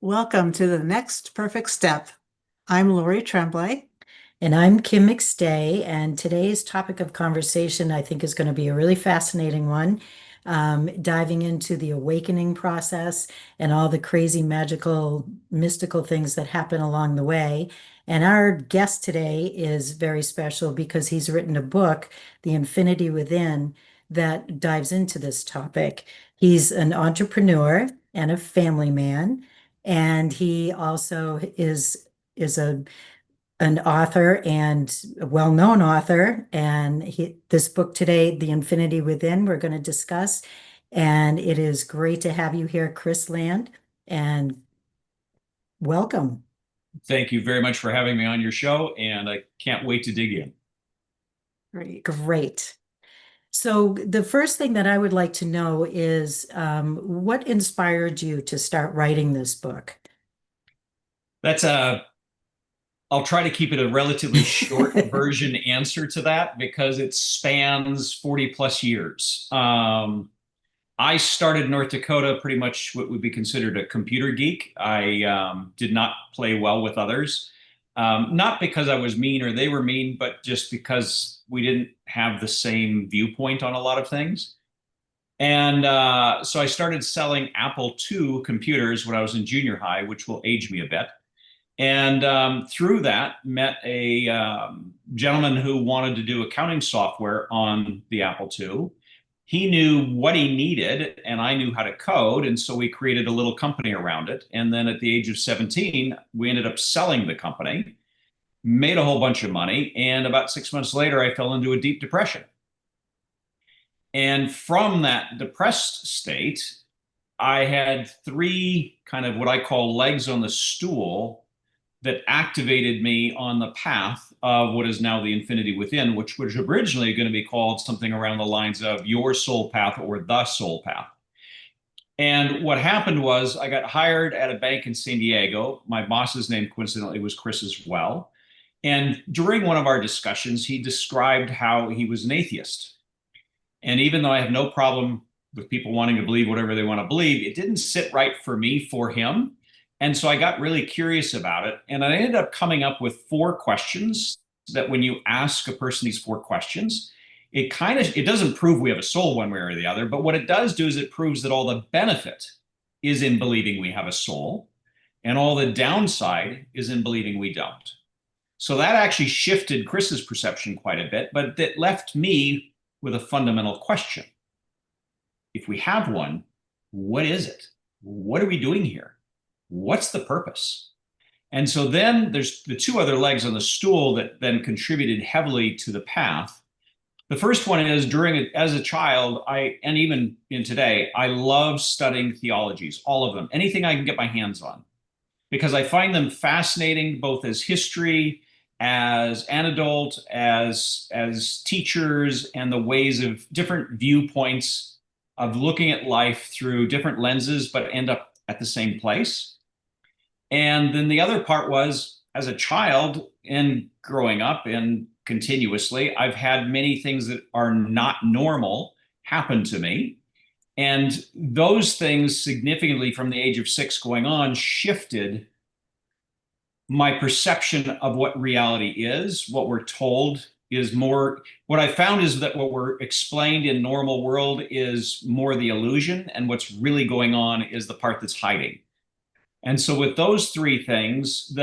Welcome to the next perfect step. I'm Lori Tremblay. And I'm Kim McStay, and today's topic of conversation I think is going to be a really fascinating one, diving into the awakening process and all the crazy, magical, mystical things that happen along the way. And our guest today is very special because he's written a book, The Infinity Within, that dives into this topic. He's an entrepreneur and a family man, and he also is an author and a well-known author. And this book today, The Infinity Within, we're going to discuss. And it is great to have you here, Kris Land, and welcome. Thank you very much for having me on your show, and I can't wait to dig in. Great. So the first thing that I would like to know is what inspired you to start writing this book? That's a I'll try to keep it a relatively short version answer to that because it spans 40 plus years. I started in North Dakota pretty much what would be considered a computer geek. I did not play well with others, not because I was mean or they were mean, but just because we didn't have the same viewpoint on a lot of things. And so I started selling Apple II computers when I was in junior high, which will age me a bit. And through that, met a gentleman who wanted to do accounting software on the Apple II. He knew what he needed, and I knew how to code. And so we created a little company around it. And then at the age of 17, we ended up selling the company, made a whole bunch of money. And about 6 months later, I fell into a deep depression. And from that depressed state, I had three kind of what I call legs on the stool that activated me on the path of what is now the infinity within, which was originally going to be called something around the lines of your soul path or the soul path. And what happened was I got hired at a bank in San Diego. My boss's name, coincidentally, was Kris as well. And during one of our discussions, he described how he was an atheist. And even though I have no problem with people wanting to believe whatever they want to believe, it didn't sit right for me for him. And so I got really curious about it. And I ended up coming up with 4 questions that when you ask a person these 4 questions, it doesn't prove we have a soul one way or the other, but what it does do is it proves that all the benefit is in believing we have a soul, and all the downside is in believing we don't. So that actually shifted Kris's perception quite a bit, but that left me with a fundamental question. If we have one, what is it? What are we doing here? What's the purpose? And so then there's the 2 other legs on the stool that then contributed heavily to the path. The first one is as a child, and even in today, I love studying theologies, all of them, anything I can get my hands on, because I find them fascinating, both as history, as an adult, as teachers, and the ways of different viewpoints of looking at life through different lenses, but end up at the same place. And then the other part was, as a child and growing up and continuously, I've had many things that are not normal happen to me. And those things significantly from the age of 6 going on shifted my perception of what reality is. What we're told is more, what I found is that what we're explained in normal world is more the illusion, and what's really going on is the part that's hiding. And so with those 3 things,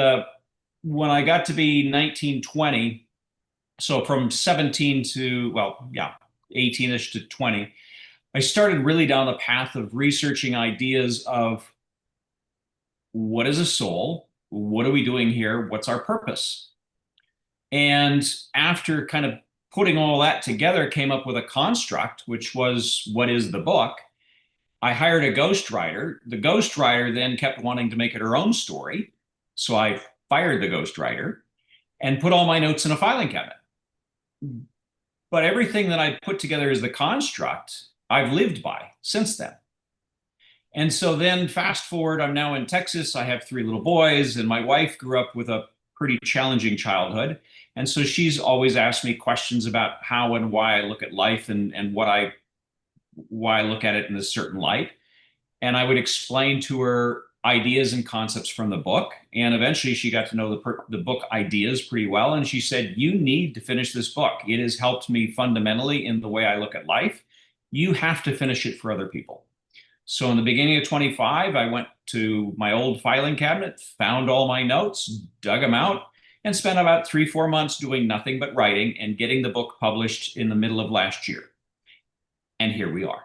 when I got to be 19, 20, so from 17 to, well, yeah, 18-ish to 20, I started really down the path of researching ideas of what is a soul? What are we doing here? What's our purpose? And after kind of putting all that together, came up with a construct, which was what is the book. I hired a ghostwriter. The ghostwriter then kept wanting to make it her own story. So I fired the ghostwriter and put all my notes in a filing cabinet. But everything that I put together as the construct, I've lived by since then. And so then fast forward, I'm now in Texas. I have 3 little boys, and my wife grew up with a pretty challenging childhood. And so she's always asked me questions about how and why I look at life and why I look at it in a certain light. And I would explain to her ideas and concepts from the book. And eventually she got to know the book ideas pretty well. And she said, you need to finish this book. It has helped me fundamentally in the way I look at life. You have to finish it for other people. So in the beginning of 25, I went to my old filing cabinet, found all my notes, dug them out, and spent about 3-4 months doing nothing but writing and getting the book published in the middle of last year. And here we are.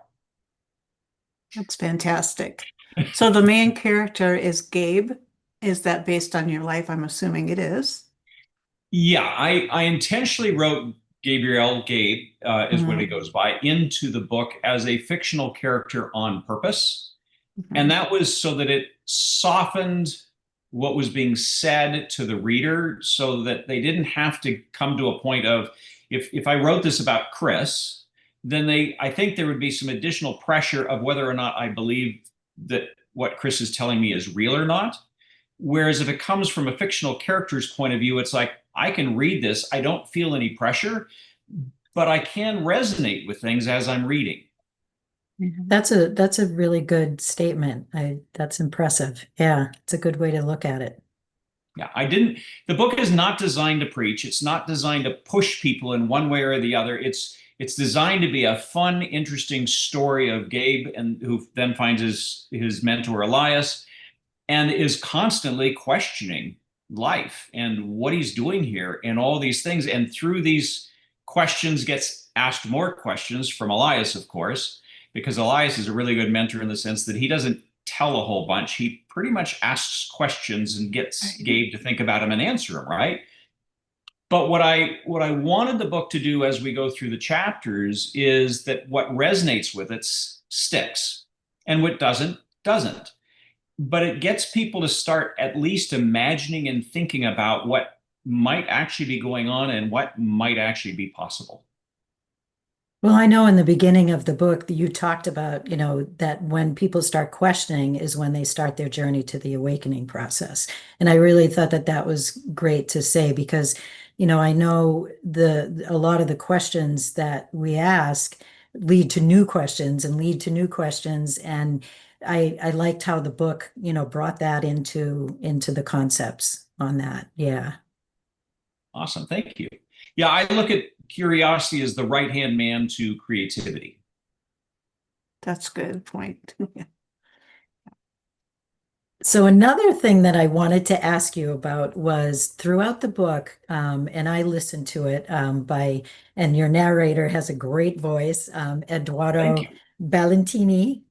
That's fantastic. So the main character is Gabe. Is that based on your life? I'm assuming it is. Yeah, I intentionally wrote Gabe, is what he goes by, into the book as a fictional character on purpose. And that was so that it softened what was being said to the reader so that they didn't have to come to a point of, if I wrote this about Kris, then I think there would be some additional pressure of whether or not I believe that what Kris is telling me is real or not. Whereas if it comes from a fictional character's point of view, it's like, I can read this, I don't feel any pressure, but I can resonate with things as I'm reading. That's a really good statement. That's impressive. Yeah, it's a good way to look at it. Yeah, the book is not designed to preach. It's not designed to push people in one way or the other. It's designed to be a fun, interesting story of Gabe, and who then finds his mentor Elias, and is constantly questioning life and what he's doing here and all these things. And through these questions gets asked more questions from Elias, of course, because Elias is a really good mentor in the sense that he doesn't tell a whole bunch. He pretty much asks questions and gets Gabe to think about them and answer them, right? But what I wanted the book to do as we go through the chapters is that what resonates with it sticks, and what doesn't. But it gets people to start at least imagining and thinking about what might actually be going on and what might actually be possible. Well, I know in the beginning of the book that you talked about, that when people start questioning is when they start their journey to the awakening process. And I really thought that was great to say because, I know a lot of the questions that we ask lead to new questions and lead to new questions. And I liked how the book, brought that into the concepts on that. Yeah. Awesome. Thank you. Yeah, I look at curiosity as the right-hand man to creativity. That's a good point. So another thing that I wanted to ask you about was throughout the book, and I listened to it and your narrator has a great voice, Eduardo Bellantini.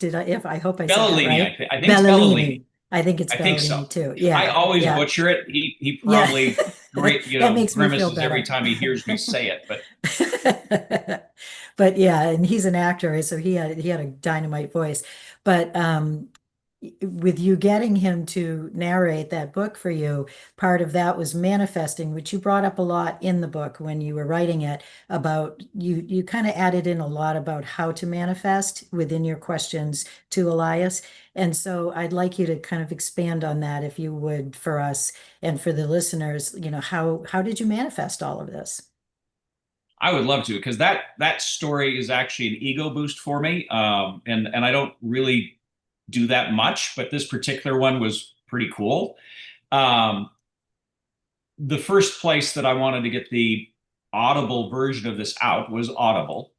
I hope I said that Bellini, right? I think it's Bellini. I think it's Bellini so. too. Yeah. I always butcher it. He probably that makes me feel grimaces better every time he hears me say it, but but yeah, and he's an actor, so he had a dynamite voice. But with you getting him to narrate that book for you, part of that was manifesting, which you brought up a lot in the book when you were writing it, about you kind of added in a lot about how to manifest within your questions to Elias. And so I'd like you to kind of expand on that, if you would, for us and for the listeners. How did you manifest all of this? I would love to, because that story is actually an ego boost for me. And I don't really do that much, but this particular one was pretty cool. The first place that I wanted to get the Audible version of this out was Audible.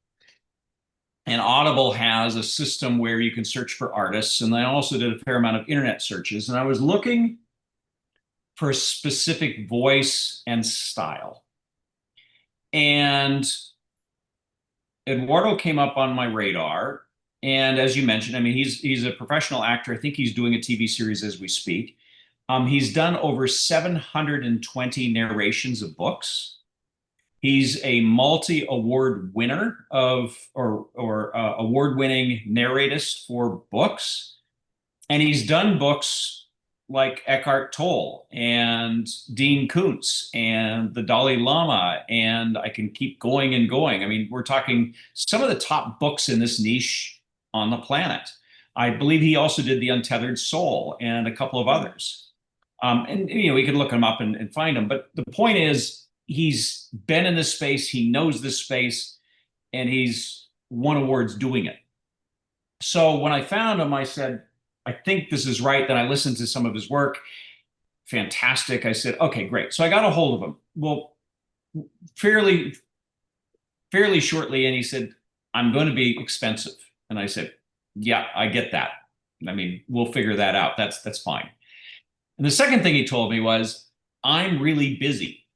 And Audible has a system where you can search for artists. And I also did a fair amount of internet searches. And I was looking for a specific voice and style. And Eduardo came up on my radar. And as you mentioned, I mean, he's a professional actor. I think he's doing a TV series as we speak. He's done over 720 narrations of books. He's a multi-award winner or award-winning narratist for books. And he's done books like Eckhart Tolle and Dean Koontz and the Dalai Lama, and I can keep going and going. I mean, we're talking some of the top books in this niche on the planet. I believe he also did The Untethered Soul and a couple of others. And we could look him up and find him. But the point is, he's been in this space, he knows this space, and he's won awards doing it. So when I found him, I said, I think this is right. Then I listened to some of his work. Fantastic. I said, okay, great. So I got a hold of him. Well, fairly shortly, and he said, I'm going to be expensive. And I said, yeah, I get that. I mean, we'll figure that out. That's fine. And the second thing he told me was, I'm really busy.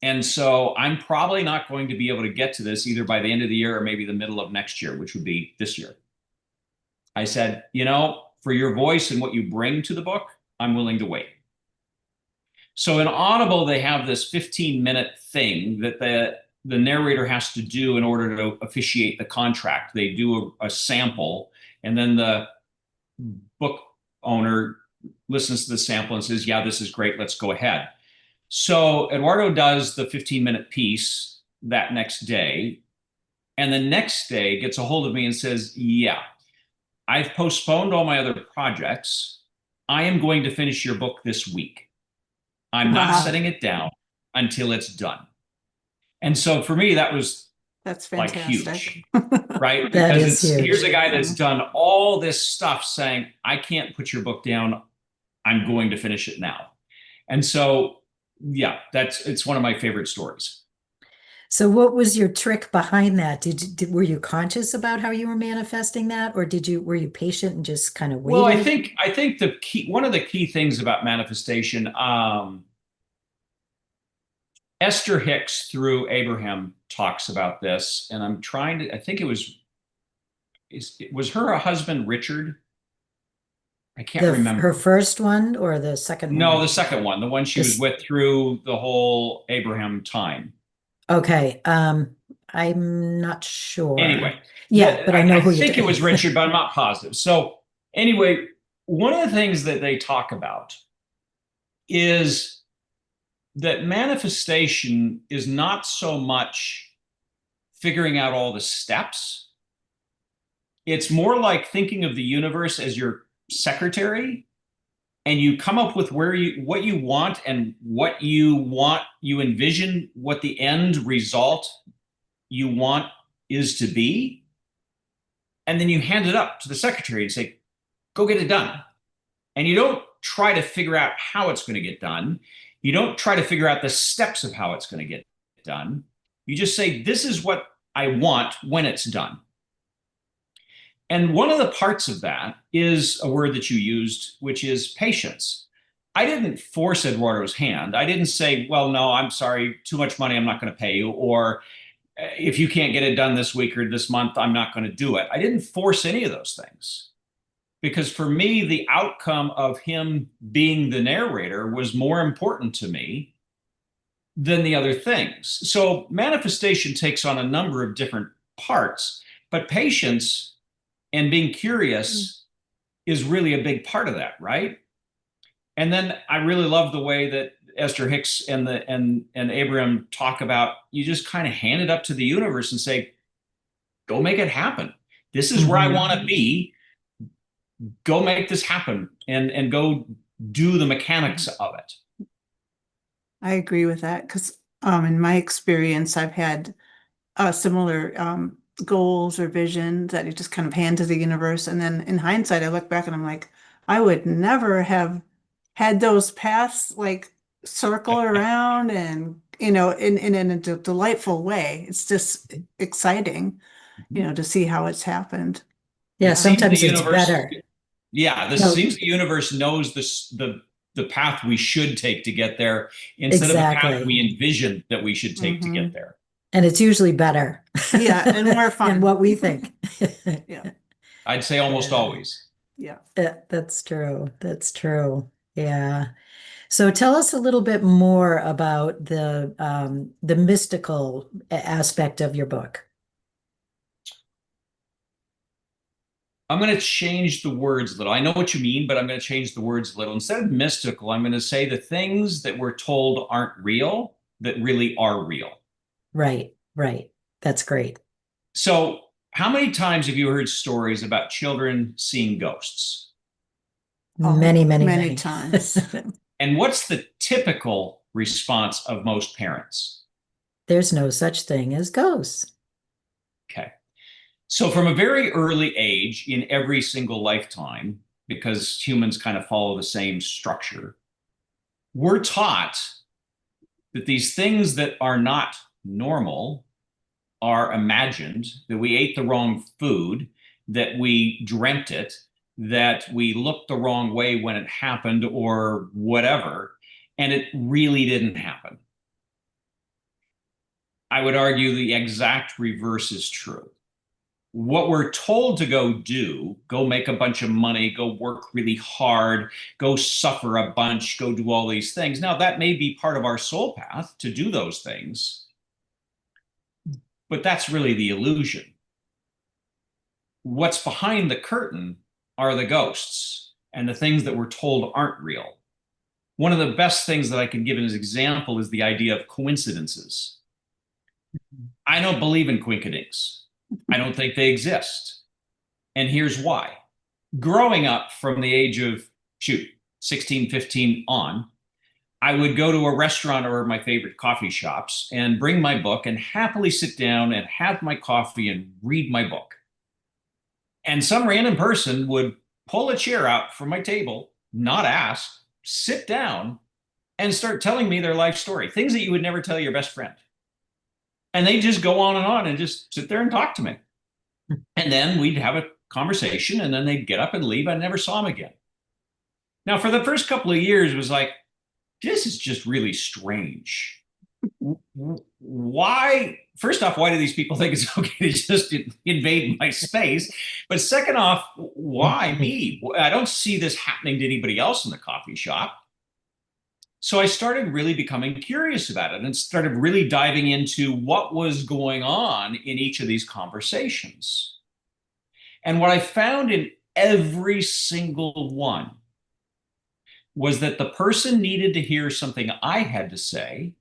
And so I'm probably not going to be able to get to this either by the end of the year or maybe the middle of next year, which would be this year. I said, for your voice and what you bring to the book, I'm willing to wait. So in Audible, they have this 15-minute thing that the narrator has to do in order to officiate the contract. They do a sample, and then the book owner listens to the sample and says, yeah, this is great, let's go ahead. So Eduardo does the 15-minute piece that next day, and the next day gets a hold of me and says, yeah, I've postponed all my other projects. I am going to finish your book this week. I'm not Wow. setting it down until it's done. And so for me, that's like fantastic. huge, right? That Because is huge. here's a guy that's done all this stuff saying, I can't put your book down. I'm going to finish it now. And so, yeah, it's one of my favorite stories. So what was your trick behind that? Were you conscious about how you were manifesting that, or were you patient and just kind of Well, waited? I think one of the key things about manifestation, Esther Hicks through Abraham talks about this, and I think it was her husband Richard? I can't remember. Her first one or the second No, one? the second one, the one she was with through the whole Abraham time. Okay. I'm not sure. Anyway, yeah, but I know who you think it was Richard, but I'm not positive. So anyway, one of the things that they talk about is that manifestation is not so much figuring out all the steps. It's more like thinking of the universe as your secretary, and you come up with what you want and you envision what the end result you want is to be, and then you hand it up to the secretary and say, go get it done. And you don't try to figure out how it's going to get done. You don't try to figure out the steps of how it's going to get done. You just say, this is what I want when it's done. And one of the parts of that is a word that you used, which is patience. I didn't force Eduardo's hand. I didn't say, well, no, I'm sorry, too much money, I'm not going to pay you. Or if you can't get it done this week or this month, I'm not going to do it. I didn't force any of those things. Because for me, the outcome of him being the narrator was more important to me than the other things. So manifestation takes on a number of different parts, but patience and being curious is really a big part of that, right? And then I really love the way that Esther Hicks and Abraham talk about, you just kind of hand it up to the universe and say, go make it happen. This is where I want to be. Go make this happen and go do the mechanics of it. I agree with that because in my experience, I've had similar goals or visions that you just kind of hand to the universe. And then in hindsight, I look back and I'm like, I would never have had those paths like circle around and, in a delightful way. It's just exciting, to see how it's happened. Yeah, sometimes it's better. Yeah, seems the universe knows the path we should take to get there instead of the path we envision that we should take to get there. And it's usually better. Yeah, and more fun. than what we think. Yeah. I'd say almost always. Yeah. That's true. That's true. Yeah. So tell us a little bit more about the mystical aspect of your book. I'm going to change the words a little. I know what you mean, but I'm going to change the words a little. Instead of mystical, I'm going to say the things that we're told aren't real, that really are real. Right, right. That's great. So how many times have you heard stories about children seeing ghosts? Many times. And what's the typical response of most parents? There's no such thing as ghosts. Okay. So from a very early age in every single lifetime, because humans kind of follow the same structure, we're taught that these things that are not normal are imagined, that we ate the wrong food, that we dreamt it, that we looked the wrong way when it happened or whatever, and it really didn't happen. I would argue the exact reverse is true. What we're told to go do, go make a bunch of money, go work really hard, go suffer a bunch, go do all these things. Now, that may be part of our soul path to do those things, but that's really the illusion. What's behind the curtain are the ghosts and the things that we're told aren't real. One of the best things that I can give as an example is the idea of coincidences. I don't believe in coincidences. I don't think they exist. And here's why. Growing up from the age of, 16, 15 on, I would go to a restaurant or my favorite coffee shops and bring my book and happily sit down and have my coffee and read my book. And some random person would pull a chair out from my table, not ask, sit down, and start telling me their life story, things that you would never tell your best friend. And they just go on and just sit there and talk to me. And then we'd have a conversation and then they'd get up and leave. I never saw them again. Now, for the first couple of years, it was like, this is just really strange. Why? First off, why do these people think it's okay to just invade my space? But second off, why me? I don't see this happening to anybody else in the coffee shop. So I started really becoming curious about it and started really diving into what was going on in each of these conversations. And what I found in every single one was that the person needed to hear something I had to say,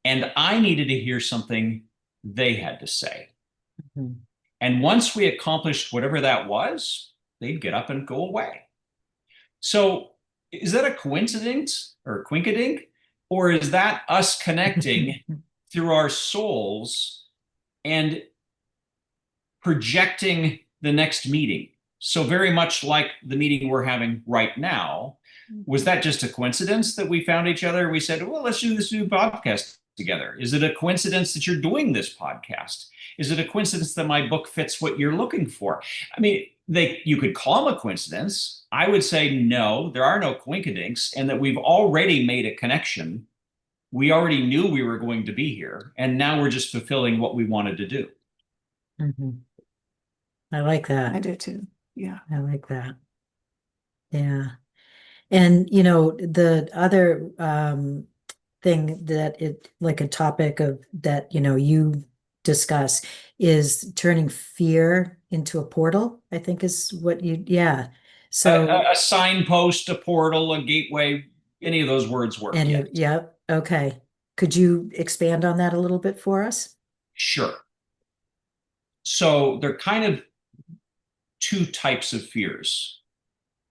and I needed to hear something they had to say. Mm-hmm. And once we accomplished whatever that was, they'd get up and go away. So is that a coincidence or a quinkadink? Or is that us connecting through our souls and projecting the next meeting? So very much like the meeting we're having right now, was that just a coincidence that we found each other? We said, well, let's do this new podcast together. Is it a coincidence that you're doing this podcast? Is it a coincidence that my book fits what you're looking for? I mean, you could call them a coincidence. I would say no, there are no coinkydinks, and that we've already made a connection. We already knew we were going to be here, and now we're just fulfilling what we wanted to do. Mm-hmm. I like that. I do too. Yeah. I like that. Yeah. And, the other thing that like a topic of that, you discuss is turning fear into a portal, I think is what yeah. So a signpost, a portal, a gateway, any of those words work. Yep. Okay. Could you expand on that a little bit for us? Sure. So they're kind of two types of fears.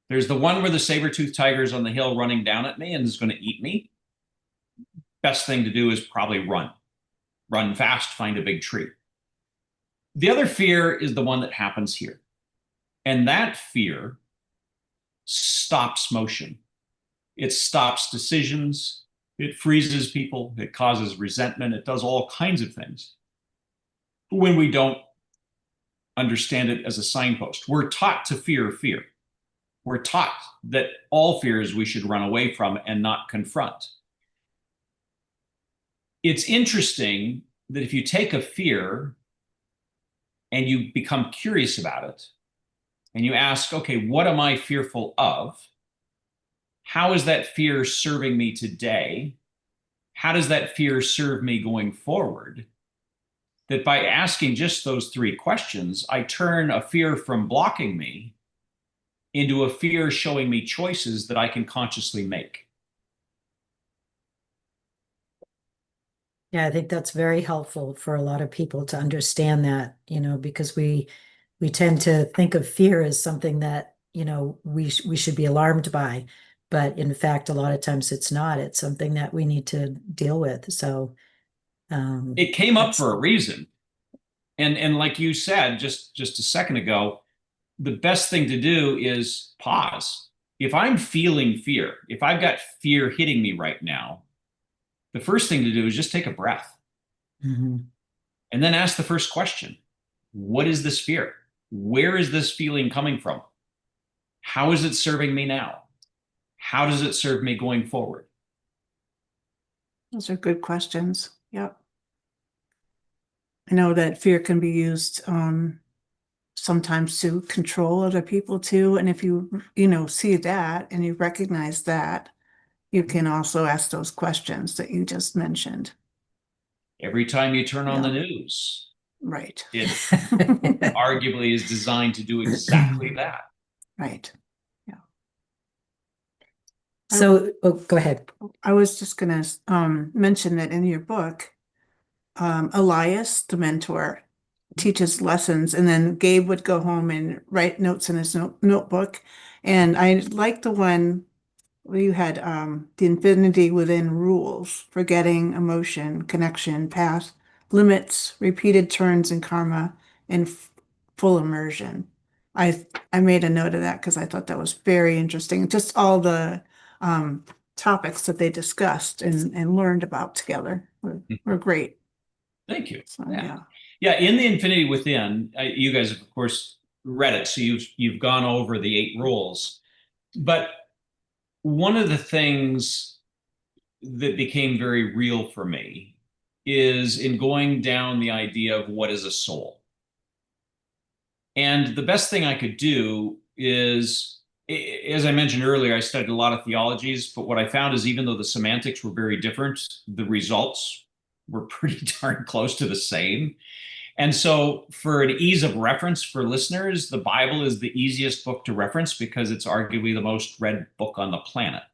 There's the one where the saber-toothed tiger is on the hill running down at me and is going to eat me. Best thing to do is probably run. Run fast, find a big tree. The other fear is the one that happens here. And that fear stops motion. It stops decisions. It freezes people. It causes resentment. It does all kinds of things when we don't understand it as a signpost. We're taught to fear fear. We're taught that all fears we should run away from and not confront. It's interesting that if you take a fear and you become curious about it, and you ask, okay, what am I fearful of? How is that fear serving me today? How does that fear serve me going forward? That by asking just those three questions, I turn a fear from blocking me into a fear showing me choices that I can consciously make. Yeah, I think that's very helpful for a lot of people to understand that, because we tend to think of fear as something that, we should be alarmed by. But in fact, a lot of times it's not. It's something that we need to deal with. So it came up for a reason. And like you said just a second ago, the best thing to do is pause. If I'm feeling fear, if I've got fear hitting me right now, the first thing to do is just take a breath Mhm. and then ask the first question. What is this fear? Where is this feeling coming from? How is it serving me now? How does it serve me going forward? Those are good questions. Yep. I know that fear can be used sometimes to control other people too. And if you see that and you recognize that, you can also ask those questions that you just mentioned. Every time you turn on the Yeah, news, right. it arguably is designed to do exactly that. Right. Yeah. So, oh, go ahead. I was just gonna mention that in your book, Elias, the mentor, teaches lessons, and then Gabe would go home and write notes in his notebook. And I like the one where you had the infinity within rules, forgetting, emotion, connection, path, limits, repeated turns in karma, and full immersion. I made a note of that because I thought that was very interesting. Just all the um, topics that they discussed and learned about together were great. Thank you. So Yeah. yeah. Yeah, in the Infinity Within, you guys have, of course, read it, so you've gone over the 8 rules. But one of the things that became very real for me is in going down the idea of what is a soul. And the best thing I could do is, as I mentioned earlier, I studied a lot of theologies, but what I found is even though the semantics were very different, the results were pretty darn close to the same. And so, for an ease of reference for listeners, the Bible is the easiest book to reference because it's arguably the most read book on the planet.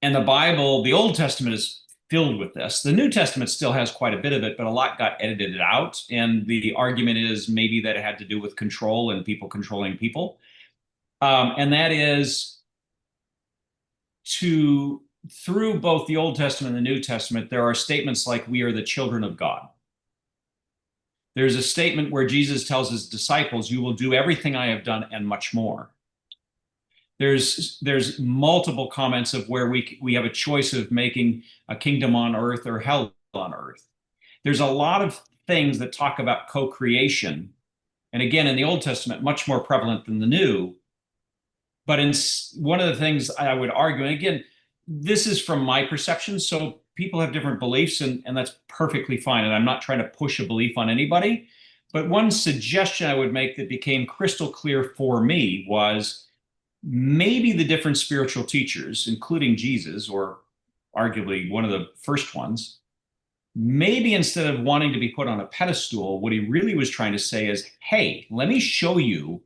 And the Bible, the Old Testament is filled with this. The New Testament still has quite a bit of it, but a lot got edited out. And the argument is maybe that it had to do with control and people controlling people. And that is to, through both the Old Testament and the New Testament, there are statements like, we are the children of God. There's a statement where Jesus tells his disciples, you will do everything I have done and much more. There's multiple comments of where we have a choice of making a kingdom on earth or hell on earth. There's a lot of things that talk about co-creation. And again, in the Old Testament, much more prevalent than the New. But in one of the things I would argue, and again, this is from my perception, so people have different beliefs, and that's perfectly fine. And I'm not trying to push a belief on anybody. But one suggestion I would make that became crystal clear for me was maybe the different spiritual teachers, including Jesus, or arguably one of the first ones, maybe instead of wanting to be put on a pedestal, what he really was trying to say is, hey, let me show you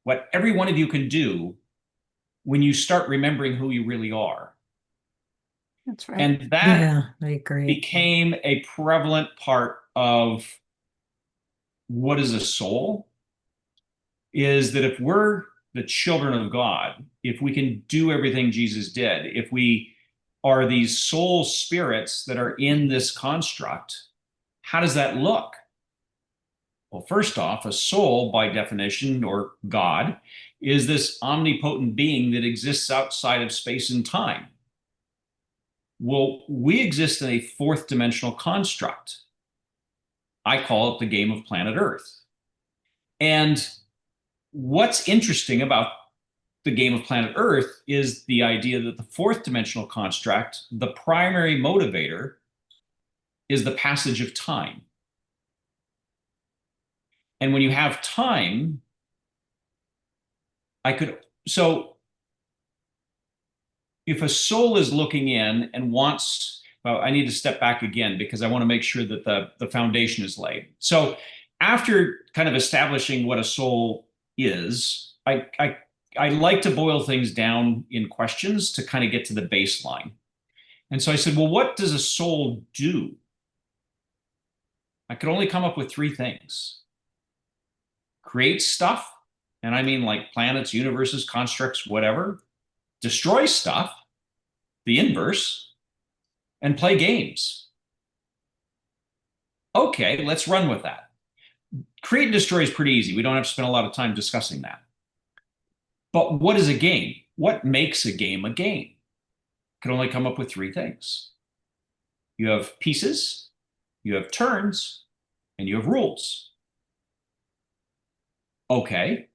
what every one of you can do when you start remembering who you really are. That's right. And that Yeah, I agree. became a prevalent part of what is a soul, is that if we're the children of God, if we can do everything Jesus did, if we are these soul spirits that are in this construct, how does that look? Well, first off, a soul, by definition, or God, is this omnipotent being that exists outside of space and time. Well, we exist in a fourth dimensional construct. I call it the game of planet Earth. And what's interesting about the game of planet Earth is the idea that the fourth dimensional construct, the primary motivator, is the passage of time. And when you have time, so if a soul is looking in and wants, well, I need to step back again because I want to make sure that the foundation is laid. So after kind of establishing what a soul is, I like to boil things down in questions to kind of get to the baseline. And so I said, well, what does a soul do? I could only come up with 3 things. Create stuff, and I mean like planets, universes, constructs, whatever. Destroy stuff, the inverse, and play games. Okay, let's run with that. Create and destroy is pretty easy. We don't have to spend a lot of time discussing that. But what is a game? What makes a game a game? Can only come up with three things. You have pieces, you have turns, and you have rules. Okay,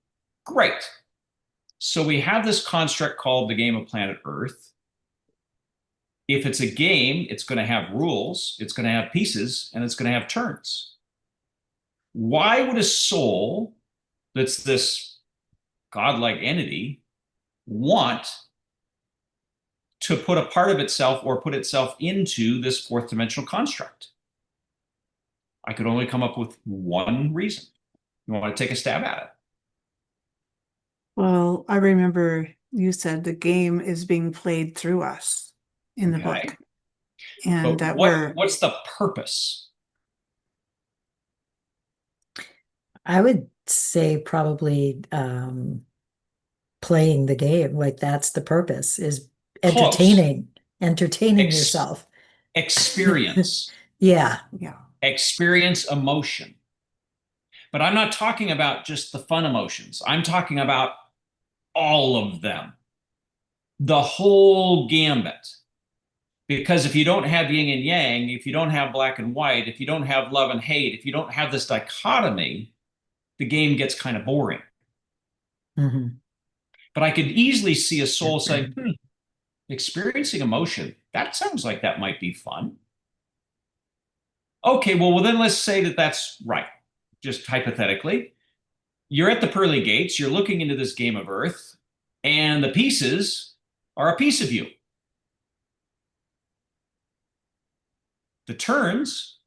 great. So we have this construct called the game of planet Earth. If it's a game, it's going to have rules, it's going to have pieces, and it's going to have turns. Why would a soul that's this godlike entity want to put a part of itself or put itself into this fourth dimensional construct? I could only come up with one reason. You want to take a stab at it? Well, I remember you said the game is being played through us in the Okay. book, and But that we're what's the purpose? I would say probably playing the game. Like that's the purpose, is Close. entertaining yourself. Experience. Yeah. yeah. Experience emotion. But I'm not talking about just the fun emotions. I'm talking about all of them. The whole gambit. Because if you don't have yin and yang, if you don't have black and white, if you don't have love and hate, if you don't have this dichotomy, the game gets kind of boring. Mm-hmm. But I could easily see a soul saying, experiencing emotion, that sounds like that might be fun. Okay, well, then let's say that that's right. Just hypothetically, you're at the pearly gates, you're looking into this game of Earth, and the pieces are a piece of you. The turns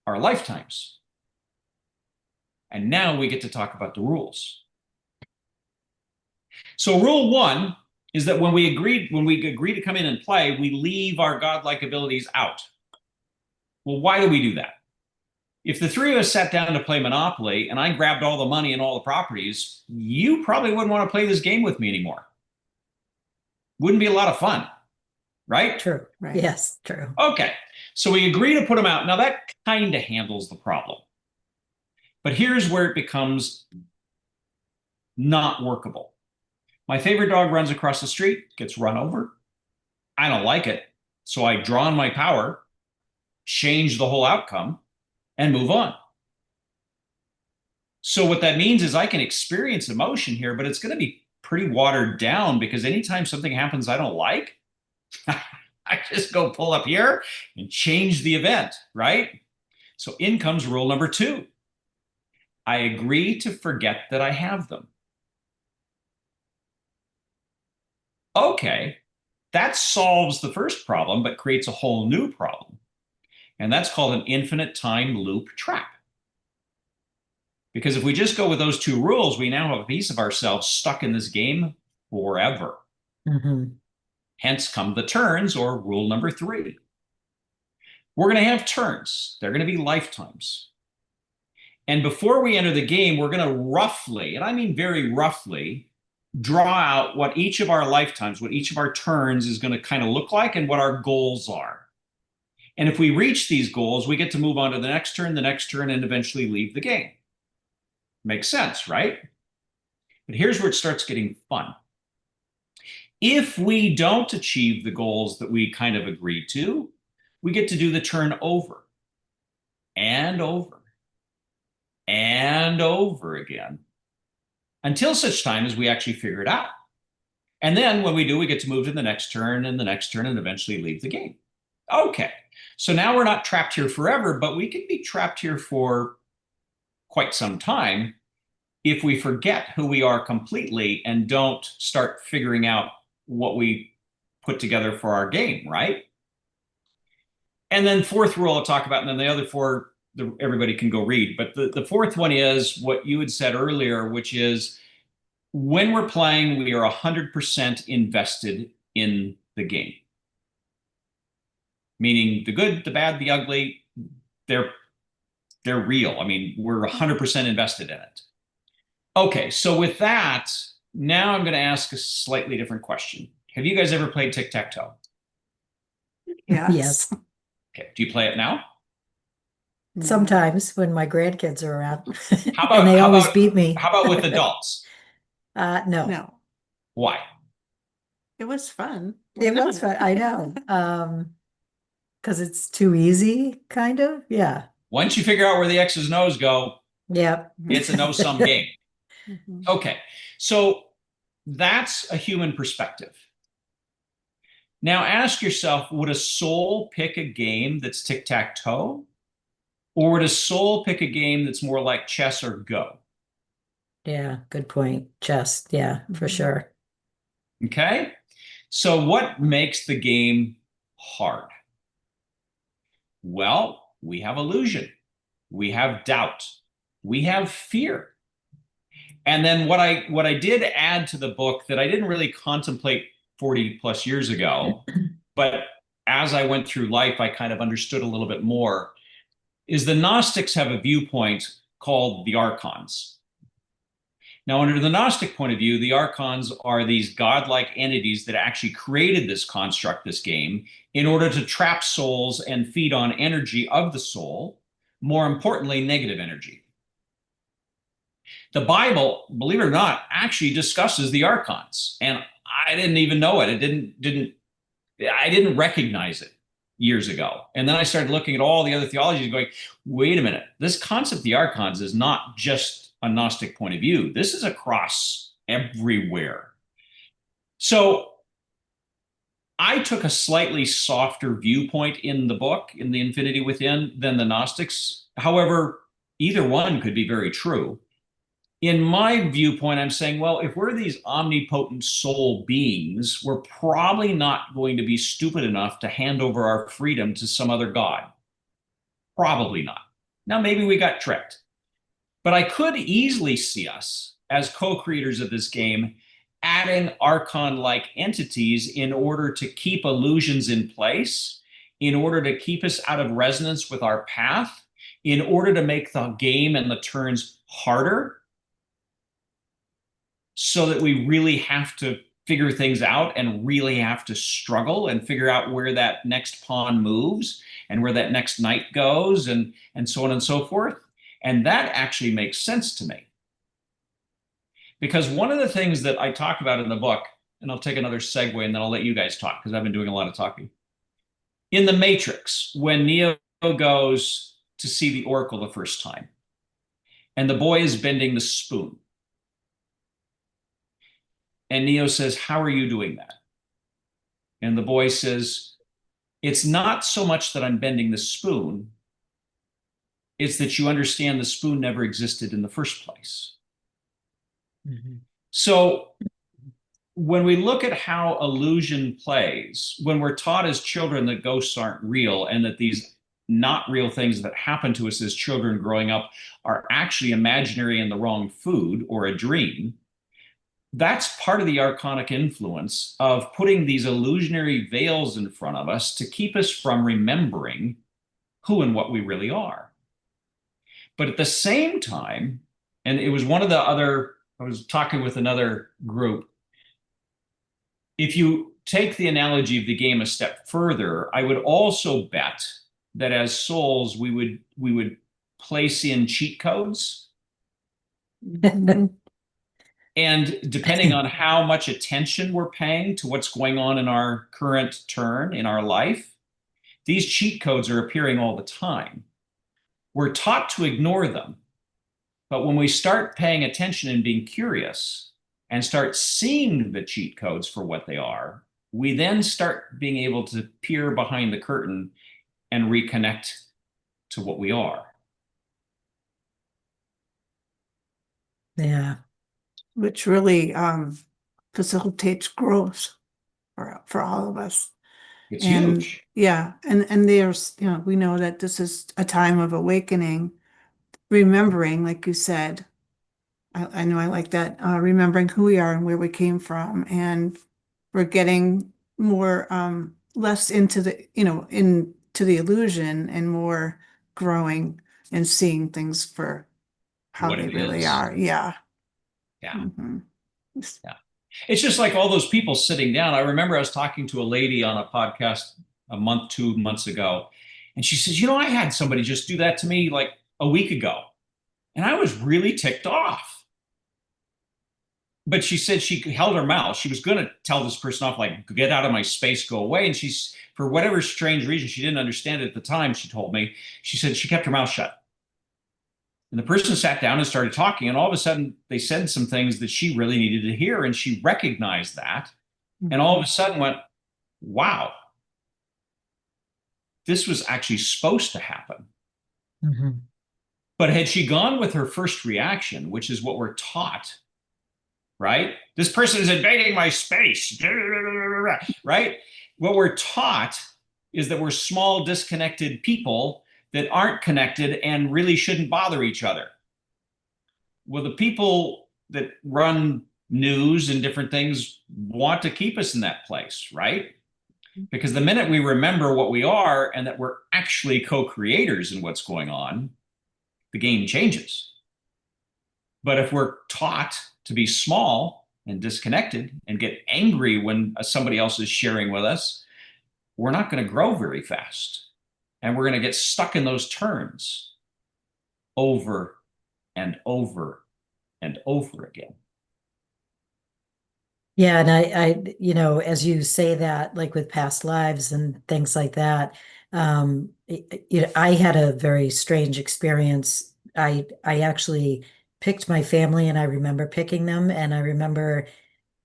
are lifetimes. And now we get to talk about the rules. So rule one is that when we agree to come in and play, we leave our godlike abilities out. Well, why do we do that? If the three of us sat down to play Monopoly and I grabbed all the money and all the properties, you probably wouldn't want to play this game with me anymore. Wouldn't be a lot of fun, right? True. Right. Yes, true. Okay, so we agree to put them out. Now that kind of handles the problem. But here's where it becomes not workable. My favorite dog runs across the street, gets run over. I don't like it. So I draw on my power, change the whole outcome, and move on. So what that means is I can experience emotion here, but it's going to be pretty watered down because anytime something happens I don't like, I just go pull up here and change the event, right? So in comes rule number two. I agree to forget that I have them. Okay, that solves the first problem, but creates a whole new problem. And that's called an infinite time loop trap. Because if we just go with those two rules, we now have a piece of ourselves stuck in this game forever. Mm-hmm. Hence come the turns, or rule number three. We're going to have turns. They're going to be lifetimes. And before we enter the game, we're going to roughly, and I mean very roughly, draw out what each of our lifetimes, what each of our turns is going to kind of look like and what our goals are. And if we reach these goals, we get to move on to the next turn, and eventually leave the game. Makes sense, right? But here's where it starts getting fun. If we don't achieve the goals that we kind of agreed to, we get to do the turn over and over and over again until such time as we actually figure it out. And then when we do, we get to move to the next turn and eventually leave the game. Okay, so now we're not trapped here forever, but we can be trapped here for quite some time if we forget who we are completely and don't start figuring out what we put together for our game, right? And then fourth rule I'll talk about, and then the other four, everybody can go read. But the fourth one is what you had said earlier, which is when we're playing, we are 100% invested in the game. Meaning the good, the bad, the ugly, they're real. I mean, we're 100% invested in it. Okay, so with that, now I'm going to ask a slightly different question. Have you guys ever played tic-tac-toe? Yes. Yes. Okay, do you play it now? Sometimes when my grandkids are around. How And about they how always about beat me. how about with adults? No, No, Why? it was fun. Why it was not? fun. I know. Because it's too easy, kind of. Yeah. Once you figure out where the X's and O's go, Yep. it's a no-sum game. Mhm. Okay, so that's a human perspective. Now ask yourself, would a soul pick a game that's tic-tac-toe? Or would a soul pick a game that's more like chess or Go? Yeah, good point. Chess. Yeah, for Mhm. sure. Okay, so what makes the game hard? Well, we have illusion, we have doubt, we have fear. And then what I did add to the book that I didn't really contemplate 40 plus years ago, but as I went through life, I kind of understood a little bit more, is the Gnostics have a viewpoint called the archons. Now, under the Gnostic point of view, the archons are these godlike entities that actually created this construct, this game, in order to trap souls and feed on energy of the soul, more importantly, negative energy. The Bible, believe it or not, actually discusses the archons, and I didn't even know it. I didn't recognize it years ago. And then I started looking at all the other theologies going, wait a minute, this concept of the archons is not just a Gnostic point of view. This is across everywhere. So I took a slightly softer viewpoint in the book, in The Infinity Within, than the Gnostics. However, either one could be very true. In my viewpoint, I'm saying, well, if we're these omnipotent soul beings, we're probably not going to be stupid enough to hand over our freedom to some other god. Probably not. Now, maybe we got tricked, but I could easily see us as co creators of this game adding archon like entities in order to keep illusions in place, in order to keep us out of resonance with our path, in order to make the game and the turns harder so that we really have to figure things out and really have to struggle and figure out where that next pawn moves and where that next knight goes and so on and so forth. And that actually makes sense to me. Because one of the things that I talk about in the book, and I'll take another segue and then I'll let you guys talk because I've been doing a lot of talking. In the Matrix, when Neo goes to see the Oracle the first time, and the boy is bending the spoon, and Neo says, how are you doing that? And the boy says, it's not so much that I'm bending the spoon, it's that you understand the spoon never existed in the first place. Mhm. So when we look at how illusion plays, when we're taught as children that ghosts aren't real and that these not real things that happen to us as children growing up are actually imaginary and the wrong food or a dream, that's part of the archonic influence of putting these illusionary veils in front of us to keep us from remembering who and what we really are. But at the same time, and it was one of the other, I was talking with another group. If you take the analogy of the game a step further, I would also bet that as souls, we would place in cheat codes. Mhm. And depending on how much attention we're paying to what's going on in our current turn in our life, these cheat codes are appearing all the time. We're taught to ignore them. But when we start paying attention and being curious and start seeing the cheat codes for what they are, we then start being able to peer behind the curtain and reconnect to what we are. Yeah. Which really facilitates growth for all of us. It's And huge. yeah, and there's, we know that this is a time of awakening, remembering, like you said, I know I like that, remembering who we are and where we came from, and we're getting more less into into the illusion and more growing and seeing things for how What they it really is. are. Yeah. Yeah. Hmm. Yeah. It's just like all those people sitting down. I remember I was talking to a lady on a podcast a month, 2 months ago, And she says, I had somebody just do that to me like a week ago. And I was really ticked off. But she said she held her mouth. She was going to tell this person off, like, get out of my space, go away. And she's, for whatever strange reason, she didn't understand it at the time, she told me, she said she kept her mouth shut. And the person sat down and started talking. And all of a sudden, they said some things that she really needed to hear. And she recognized that. And all of a sudden went, wow, this was actually supposed to happen. Mm-hmm. But had she gone with her first reaction, which is what we're taught, right? This person is invading my space, right? What we're taught is that we're small, disconnected people that aren't connected and really shouldn't bother each other. Well, the people that run news and different things want to keep us in that place, right? Because the minute we remember what we are and that we're actually co-creators in what's going on, the game changes. But if we're taught to be small and disconnected and get angry when somebody else is sharing with us, we're not going to grow very fast. And we're going to get stuck in those turns over and over and over again. Yeah, and as you say that, like with past lives and things like that, I had a very strange experience. I actually picked my family, and I remember picking them, and I remember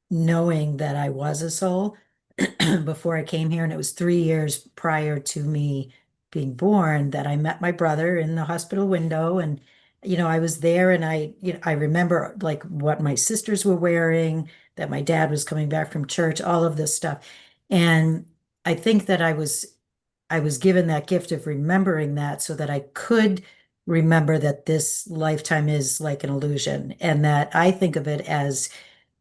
knowing that I was a soul before I came here, and it was 3 years prior to me being born that I met my brother in the hospital window, and I was there, and I remember like what my sisters were wearing, that my dad was coming back from church, all of this stuff. And I think that I was given that gift of remembering that so that I could remember that this lifetime is like an illusion, and that I think of it as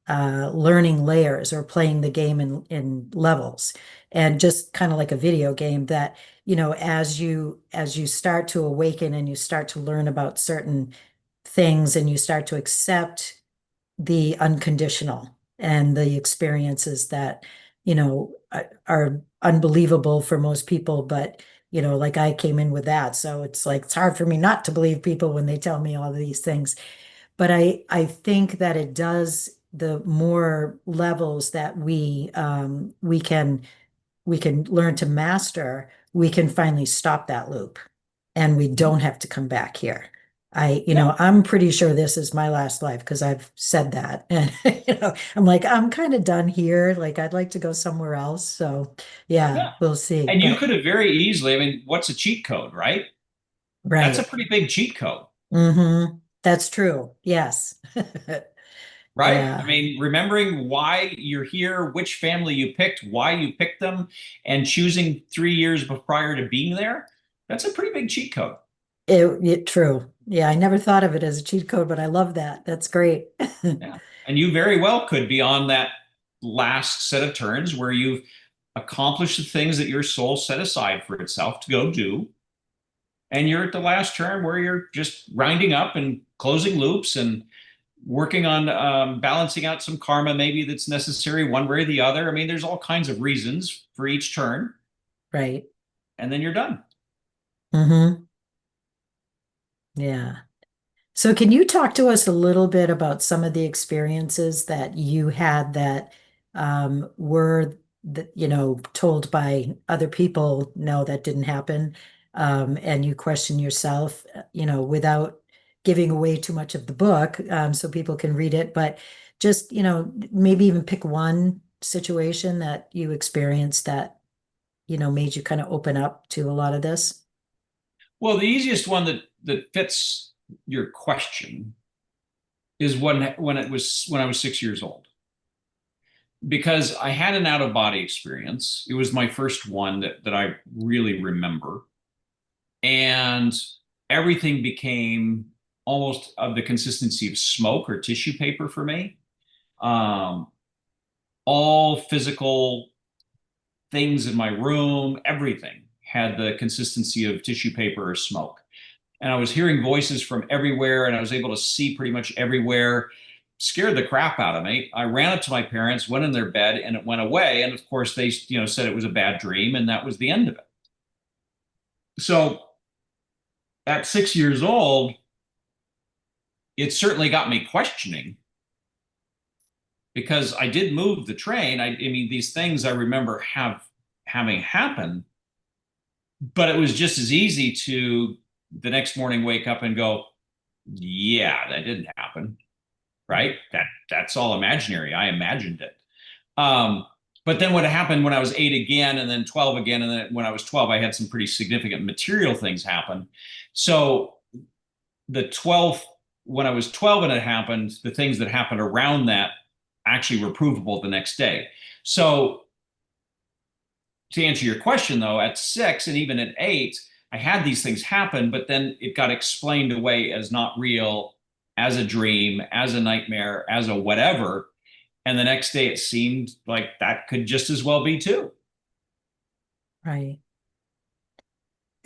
learning layers or playing the game in levels, and just kind of like a video game that, as you start to awaken and you start to learn about certain things and you start to accept the unconditional and the experiences that, are unbelievable for most people, but like I came in with that. So it's like, it's hard for me not to believe people when they tell me all of these things. But I think that it does, the more levels that we can learn to master, we can finally stop that loop, and we don't have to come back here. Yeah. I'm pretty sure this is my last life because I've said that. And, I'm like, I'm kind of done here. Like, I'd like to go somewhere else. So, yeah, Yeah. we'll see. And you But, could have very easily, I mean, what's a cheat code, right? That's a right. pretty big cheat code, That's true. Yes. right? I Yeah. mean, remembering why you're here, which family you picked, why you picked them, and choosing 3 years prior to being there, that's a pretty big cheat code. True. Yeah, I never thought of it as a cheat code, but I love that. That's great. Yeah. And you very well could be on that last set of turns where you've accomplished the things that your soul set aside for itself to go do. And you're at the last turn where you're just winding up and closing loops and working on balancing out some karma maybe that's necessary one way or the other. I mean, there's all kinds of reasons for each turn, Right. and then you're done. Mm-hmm. Yeah. So can you talk to us a little bit about some of the experiences that you had that were told by other people, no, that didn't happen, and you question yourself, without giving away too much of the book, so people can read it, but just, maybe even pick one situation that you experienced that, made you kind of open up to a lot of this. Well, the easiest one that fits your question is when I was 6 years old, because I had an out of body experience. It was my first one that I really remember, and everything became almost of the consistency of smoke or tissue paper for me. Um, all physical things in my room, everything had the consistency of tissue paper or smoke. And I was hearing voices from everywhere, and I was able to see pretty much everywhere. Scared the crap out of me. I ran up to my parents, went in their bed, and it went away. And of course, they said it was a bad dream, and that was the end of it. So at 6 years old, it certainly got me questioning because I did move the train. I mean, these things I remember having happen, but it was just as easy to the next morning wake up and go, yeah, that didn't happen, right? That's all imaginary. I imagined it. Um, but then what happened when I was 8 again, and then 12 again, and then when I was 12, I had some pretty significant material things happen. So the 12th, when I was 12 and it happened, the things that happened around that actually were provable the next day. So to answer your question, though, at 6 and even at 8, I had these things happen, but then it got explained away as not real, as a dream, as a nightmare, as a whatever. And the next day it seemed like that could just as well be too. Right.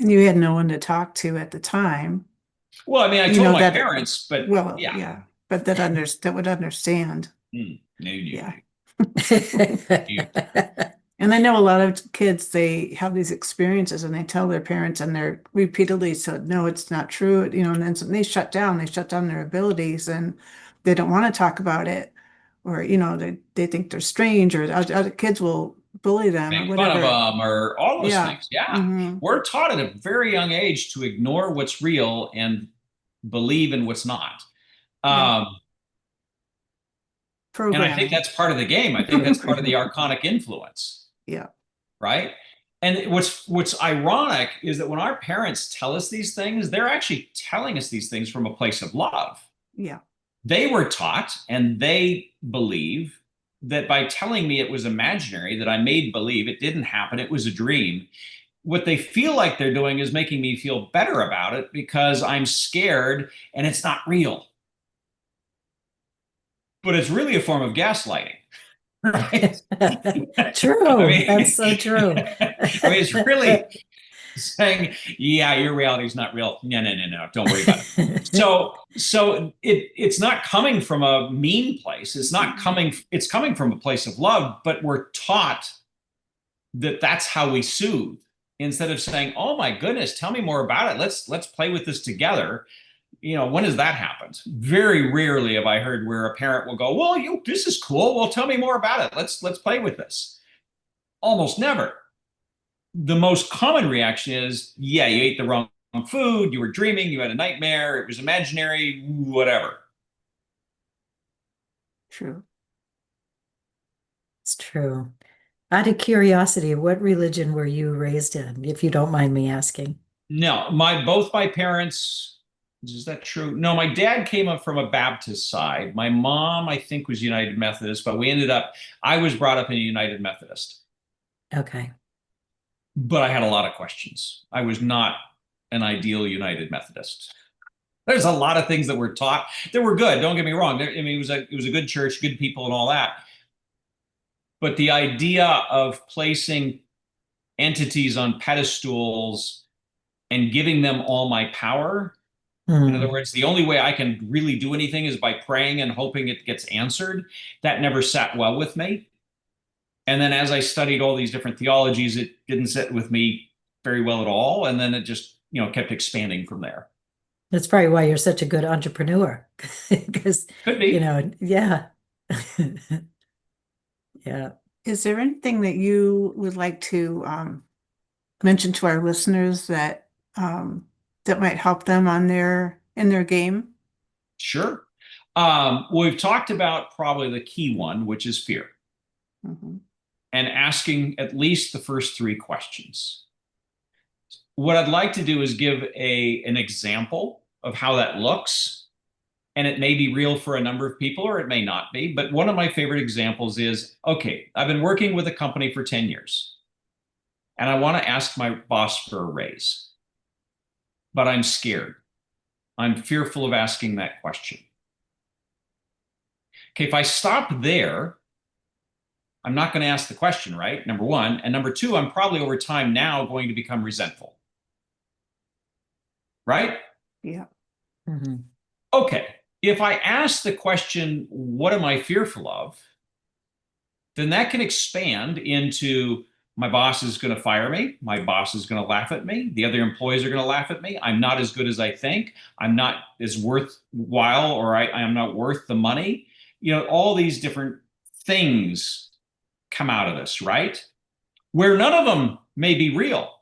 And you had no one to talk to at the time, Well, I mean, I you told know, my that, parents, but well, yeah. yeah, but that would understand. No, Yeah. you. And I know a lot of kids, they have these experiences and they tell their parents and they're repeatedly said, no, it's not true. You know, and then they shut down their abilities and they don't want to talk about it. Or, you know, they think they're strange or other kids will bully them or Make fun of whatever. them or all those Yeah. things. Yeah. Hmm. We're taught at a very young age to ignore what's real and believe in what's not. Yeah. Um, and I think Programming. that's part of the game. I think that's part of the archonic influence, Yeah. right? And what's ironic is that when our parents tell us these things, they're actually telling us these things from a place of love. Yeah. They were taught and they believe that by telling me it was imaginary, that I made believe it didn't happen, it was a dream. What they feel like they're doing is making me feel better about it because I'm scared and it's not real. But it's really a form of gaslighting, right? I True. That's mean, so true. it's really saying, yeah, your reality is not real. No, no, no, no, don't worry about it. So it's not coming from a mean place. It's coming from a place of love, but we're taught that that's how we soothe instead of saying, oh my goodness, tell me more about it. Let's play with this together. You know, when has that happened? Very rarely have I heard where a parent will go, well, this is cool. Well, tell me more about it. Let's play with this. Almost never. The most common reaction is, yeah, you ate the wrong food, you were dreaming, you had a nightmare, it was imaginary, whatever. True. It's true. Out of curiosity, what religion were you raised in, if you don't mind me asking? No, both my parents, is that true? No, my dad came up from a Baptist side. My mom, I think, was United Methodist, but I was brought up in a United Methodist. Okay. But I had a lot of questions. I was not an ideal United Methodist. There's a lot of things that were taught that were good. Don't get me wrong. I mean, it was a good church, good people, and all that. But the idea of placing entities on pedestals and giving them all my power. In other Hmm. words, the only way I can really do anything is by praying and hoping it gets answered. That never sat well with me. And then as I studied all these different theologies, it didn't sit with me very well at all. And then it just, kept expanding from there. That's probably why you're such a good entrepreneur. Because, Could be. yeah. Yeah. Is there anything that you would like to mention to our listeners that might help them on in their game? Sure. We've talked about probably the key one, which is fear, Hmm. and asking at least the first three questions. What I'd like to do is give an example of how that looks. And it may be real for a number of people or it may not be. But one of my favorite examples is, okay, I've been working with a company for 10 years and I want to ask my boss for a raise, but I'm scared. I'm fearful of asking that question. Okay, if I stop there, I'm not going to ask the question, right? Number one. And number two, I'm probably over time now going to become resentful. Right? Yeah. Hmm. Okay. If I ask the question, what am I fearful of? Then that can expand into, My boss is going to fire me. My boss is going to laugh at me. The other employees are going to laugh at me. I'm not as good as I think. I'm not as worthwhile, or I am not worth the money. All these different things come out of this, right? Where none of them may be real.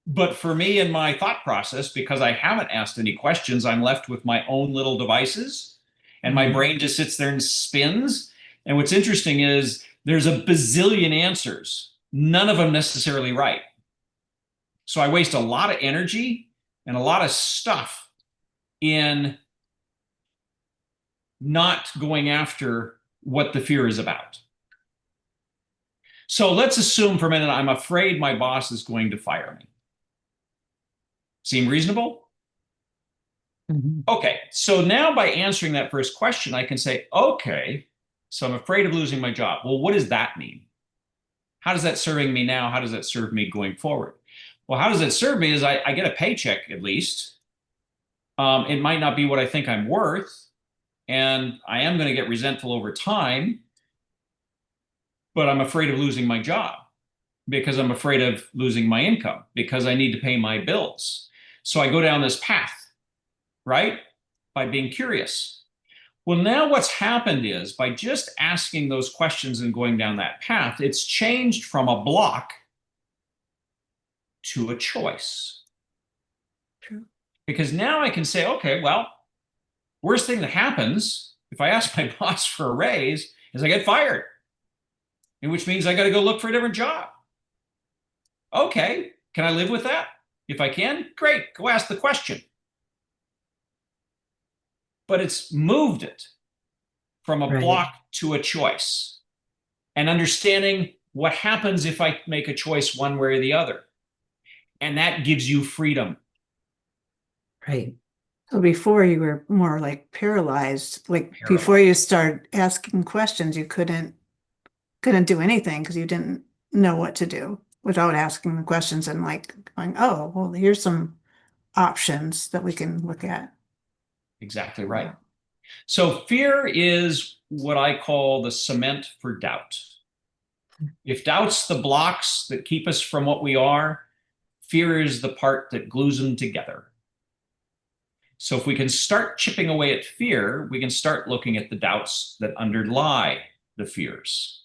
But for me and my thought process, because I haven't asked any questions, I'm left with my own little devices, and my brain just sits there and spins. And what's interesting is there's a bazillion answers, none of them necessarily right. So I waste a lot of energy and a lot of stuff in not going after what the fear is about. So let's assume for a minute I'm afraid my boss is going to fire me. Seem reasonable? Mhm. Okay, so now by answering that first question, I can say, okay, so I'm afraid of losing my job. Well, what does that mean? How does that serving me now? How does that serve me going forward? Well, how does it serve me is I get a paycheck at least. It might not be what I think I'm worth, and I am going to get resentful over time, but I'm afraid of losing my job because I'm afraid of losing my income because I need to pay my bills. So I go down this path, right? By being curious. Well, now what's happened is by just asking those questions and going down that path, it's changed from a block to a choice. True. Because now I can say, okay, well, worst thing that happens if I ask my boss for a raise is I get fired, in which means I got to go look for a different job. Okay, can I live with that? If I can, great, go ask the question. But it's moved it from a Right. block to a choice, and understanding what happens if I make a choice one way or the other. And that gives you freedom. Right. So before you were more like paralyzed, like before you start asking questions, you couldn't do anything because you didn't know what to do without asking the questions and like going, oh, well, here's some options that we can look at. Exactly right. So fear is what I call the cement for doubt. If doubt's the blocks that keep us from what we are, fear is the part that glues them together. So if we can start chipping away at fear, we can start looking at the doubts that underlie the fears.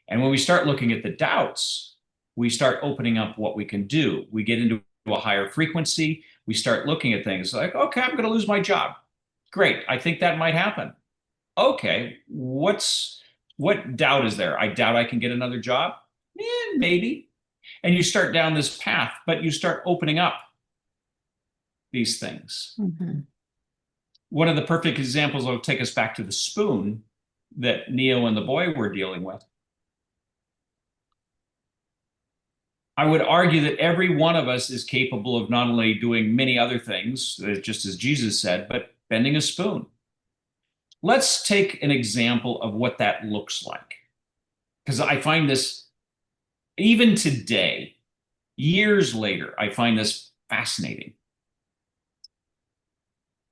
And when we start looking at the doubts, we start opening up what we can do. We get into a higher frequency. We start looking at things like, okay, I'm going to lose my job. Great. I think that might happen. Okay, what doubt is there? I doubt I can get another job? Maybe. And you start down this path, but you start opening up these things. Mm-hmm. One of the perfect examples will take us back to the spoon that Neo and the boy were dealing with. I would argue that every one of us is capable of not only doing many other things, just as Jesus said, but bending a spoon. Let's take an example of what that looks like. Because I find this, even today, years later, I find this fascinating.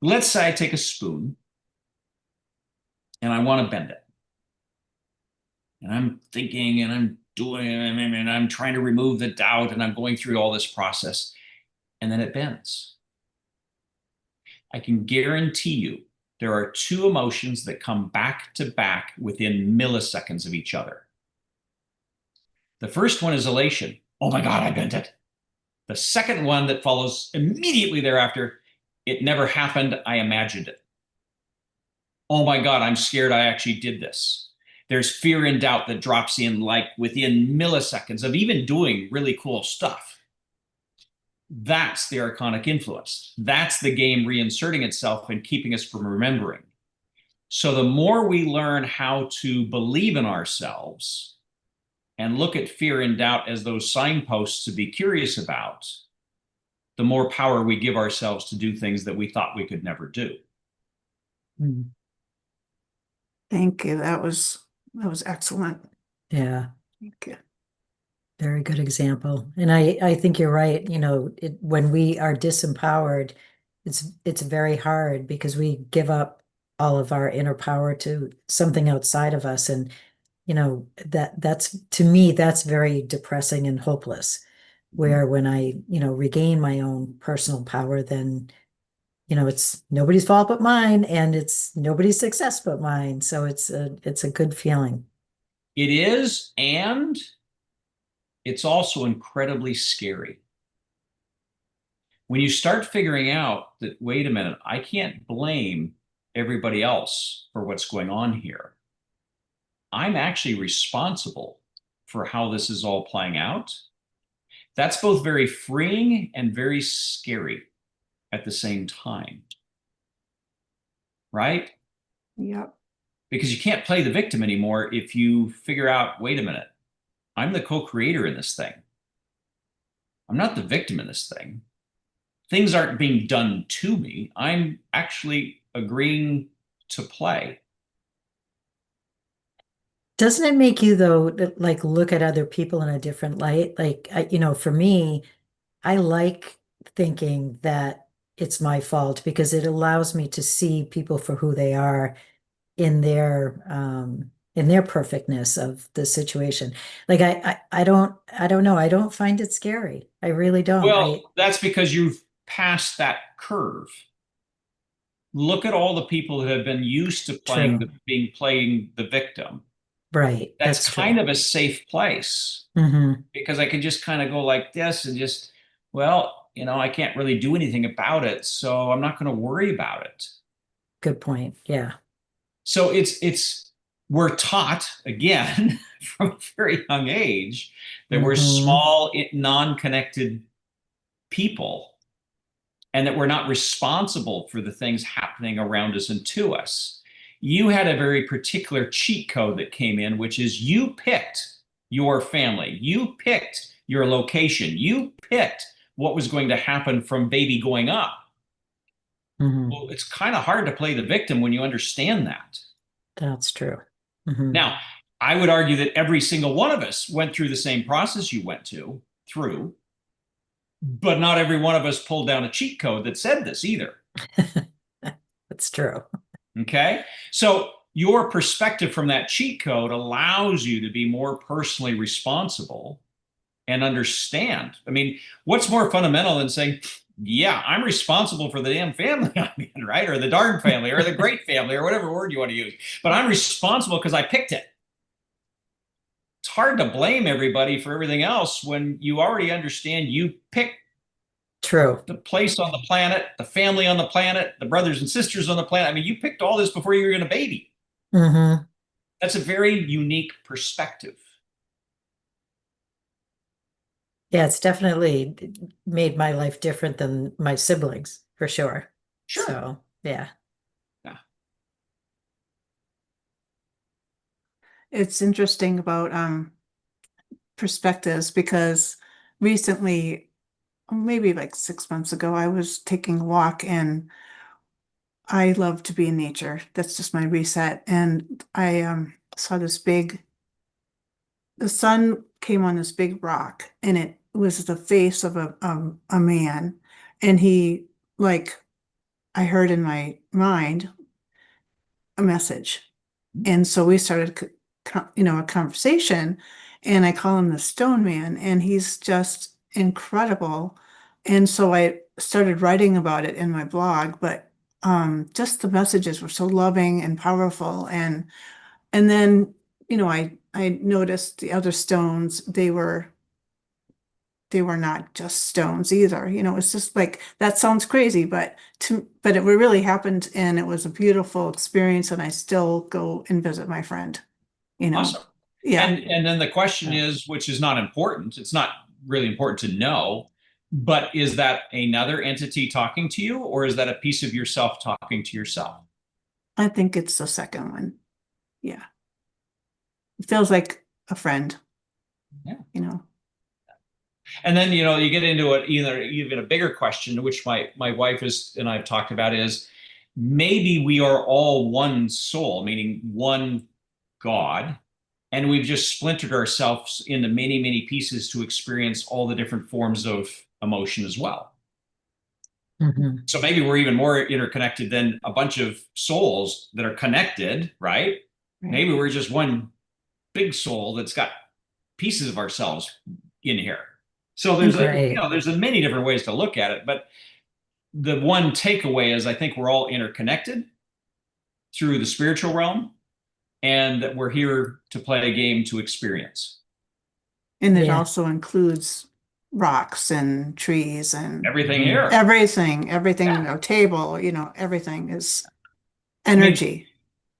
Let's say I take a spoon and I want to bend it. And I'm thinking and I'm doing and I'm trying to remove the doubt and I'm going through all this process. And then it bends. I can guarantee you there are two emotions that come back to back within milliseconds of each other. The first one is elation. Oh my God, I bent it. The second one that follows immediately thereafter, it never happened. I imagined it. Oh my God, I'm scared I actually did this. There's fear and doubt that drops in like within milliseconds of even doing really cool stuff. That's the archonic influence. That's the game reinserting itself and keeping us from remembering. So the more we learn how to believe in ourselves and look at fear and doubt as those signposts to be curious about, the more power we give ourselves to do things that we thought we could never do. Mm. Thank you. That was excellent. Yeah. Thank you. Very good example. And I think you're right. When we are disempowered, it's very hard because we give up all of our inner power to something outside of us. And that's to me, that's very depressing and hopeless. Where when I, regain my own personal power, then, it's nobody's fault but mine, and it's nobody's success but mine. So it's a good feeling. It is, and it's also incredibly scary. When you start figuring out that, wait a minute, I can't blame everybody else for what's going on here. I'm actually responsible for how this is all playing out. That's both very freeing and very scary at the same time, right? Yep. Because you can't play the victim anymore if you figure out, wait a minute, I'm the co-creator in this thing. I'm not the victim in this thing. Things aren't being done to me. I'm actually agreeing to play. Doesn't it make you, though, like look at other people in a different light? Like, for me, I like thinking that it's my fault because it allows me to see people for who they are in their perfectness of the situation. Like I don't know. I don't find it scary. I really don't. Well, that's because you've passed that curve. Look at all the people that have been used to True. playing the victim. Right. That's That's kind true. of a safe place Hmm. because I can just kind of go like this and just, well, I can't really do anything about it, so I'm not going to worry about it. Good point. Yeah. So it's we're taught again from a very young age that we're Hmm. small, non-connected people and that we're not responsible for the things happening around us and to us. You had a very particular cheat code that came in, which is you picked your family, you picked your location, you picked what was going to happen from baby going up. Hmm. Well, it's kind of hard to play the victim when you understand that. That's true. Hmm. Now, I would argue that every single one of us went through the same process you went through, but not every one of us pulled down a cheat code that said this either. That's true. Okay. So your perspective from that cheat code allows you to be more personally responsible and understand. I mean, what's more fundamental than saying, yeah, I'm responsible for the damn family I'm in, right? Or the darn family or the great family or whatever word you want to use. But I'm responsible because I picked it. It's hard to blame everybody for everything else when you already understand you picked True. the place on the planet, the family on the planet, the brothers and sisters on the planet. I mean, you picked all this before you were going to baby. Hmm. That's a very unique perspective. Yeah, it's definitely made my life different than my siblings, for sure. Sure. So, yeah. Yeah. It's interesting about perspectives because recently, maybe like 6 months ago, I was taking a walk and I love to be in nature. That's just my reset. And I saw the sun came on this big rock and it was the face of a man. And he, like, I heard in my mind a message. And so we started, a conversation, and I call him the Stone Man, and he's just incredible. And so I started writing about it in my blog, but just the messages were so loving and powerful. And then, I noticed the other stones, they were not just stones either. It's just like that sounds crazy, but it really happened and it was a beautiful experience and I still go and visit my friend, you know. Awesome. Yeah, And then the question Yeah. is, which is not important, it's not really important to know, but is that another entity talking to you, or is that a piece of yourself talking to yourself? I think it's the second one. Yeah. It feels like a friend, Yeah. you know. And then you get into it either even a bigger question, which my wife is and I've talked about is maybe we are all one soul, meaning one God, and we've just splintered ourselves into many, many pieces to experience all the different forms of emotion as well. Hmm. So maybe we're even more interconnected than a bunch of souls that are connected, right? Right. Maybe we're just one big soul that's got pieces of ourselves in here. So there's Right. there's many different ways to look at it, but the one takeaway is I think we're all interconnected through the spiritual realm, and that we're here to play a game to experience. And it Yeah. also includes rocks and trees and Everything Mhm. here. everything, table, everything is I mean, energy.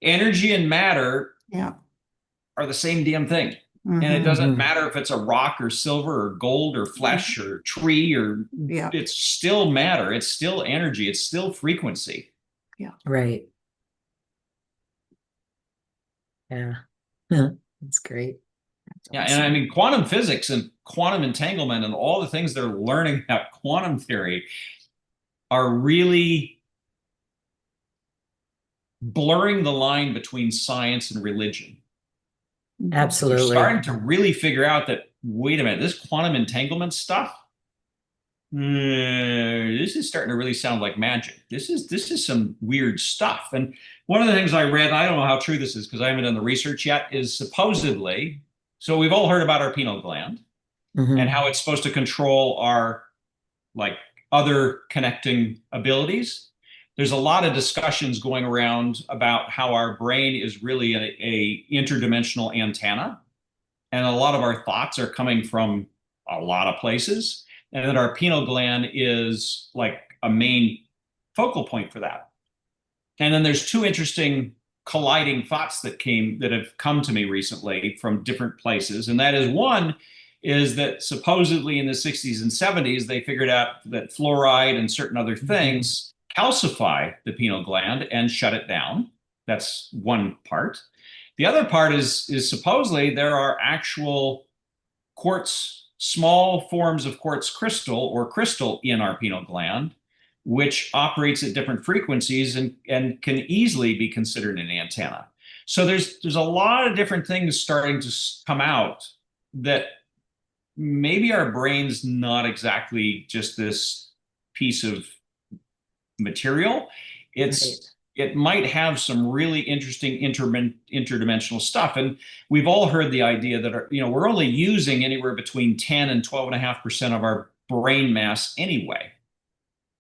energy and matter Yeah. are the same damn thing. And it Mhm. doesn't Mhm. matter if it's a rock or silver or gold or flesh or tree or Yeah. it's still matter. It's still energy. It's still frequency. Right. Yeah. That's great. Yeah. And I mean, quantum physics and quantum entanglement and all the things they're learning about quantum theory are really blurring the line between science and religion. They're Absolutely. starting to really figure out that, wait a minute, this quantum entanglement stuff, this is starting to really sound like magic. This is some weird stuff. And one of the things I read, and I don't know how true this is because I haven't done the research yet, is supposedly, so we've all heard about our pineal gland Mhm. and how it's supposed to control our like other connecting abilities. There's a lot of discussions going around about how our brain is really a interdimensional antenna, and a lot of our thoughts are coming from a lot of places, and that our pineal gland is like a main focal point for that. And then there's two interesting colliding thoughts that have come to me recently from different places, and that is one is that supposedly in the 60s and 70s they figured out that fluoride and certain other things calcify the pineal gland and shut it down. That's one part. The other part is supposedly there are actual quartz, small forms of quartz crystal or crystal in our pineal gland, which operates at different frequencies and can easily be considered an antenna. So there's a lot of different things starting to come out that maybe our brain's not exactly just this piece of material. It might have some really interesting interdimensional stuff. And we've all heard the idea that we're only using anywhere between 10 and 12.5% of our brain mass anyway.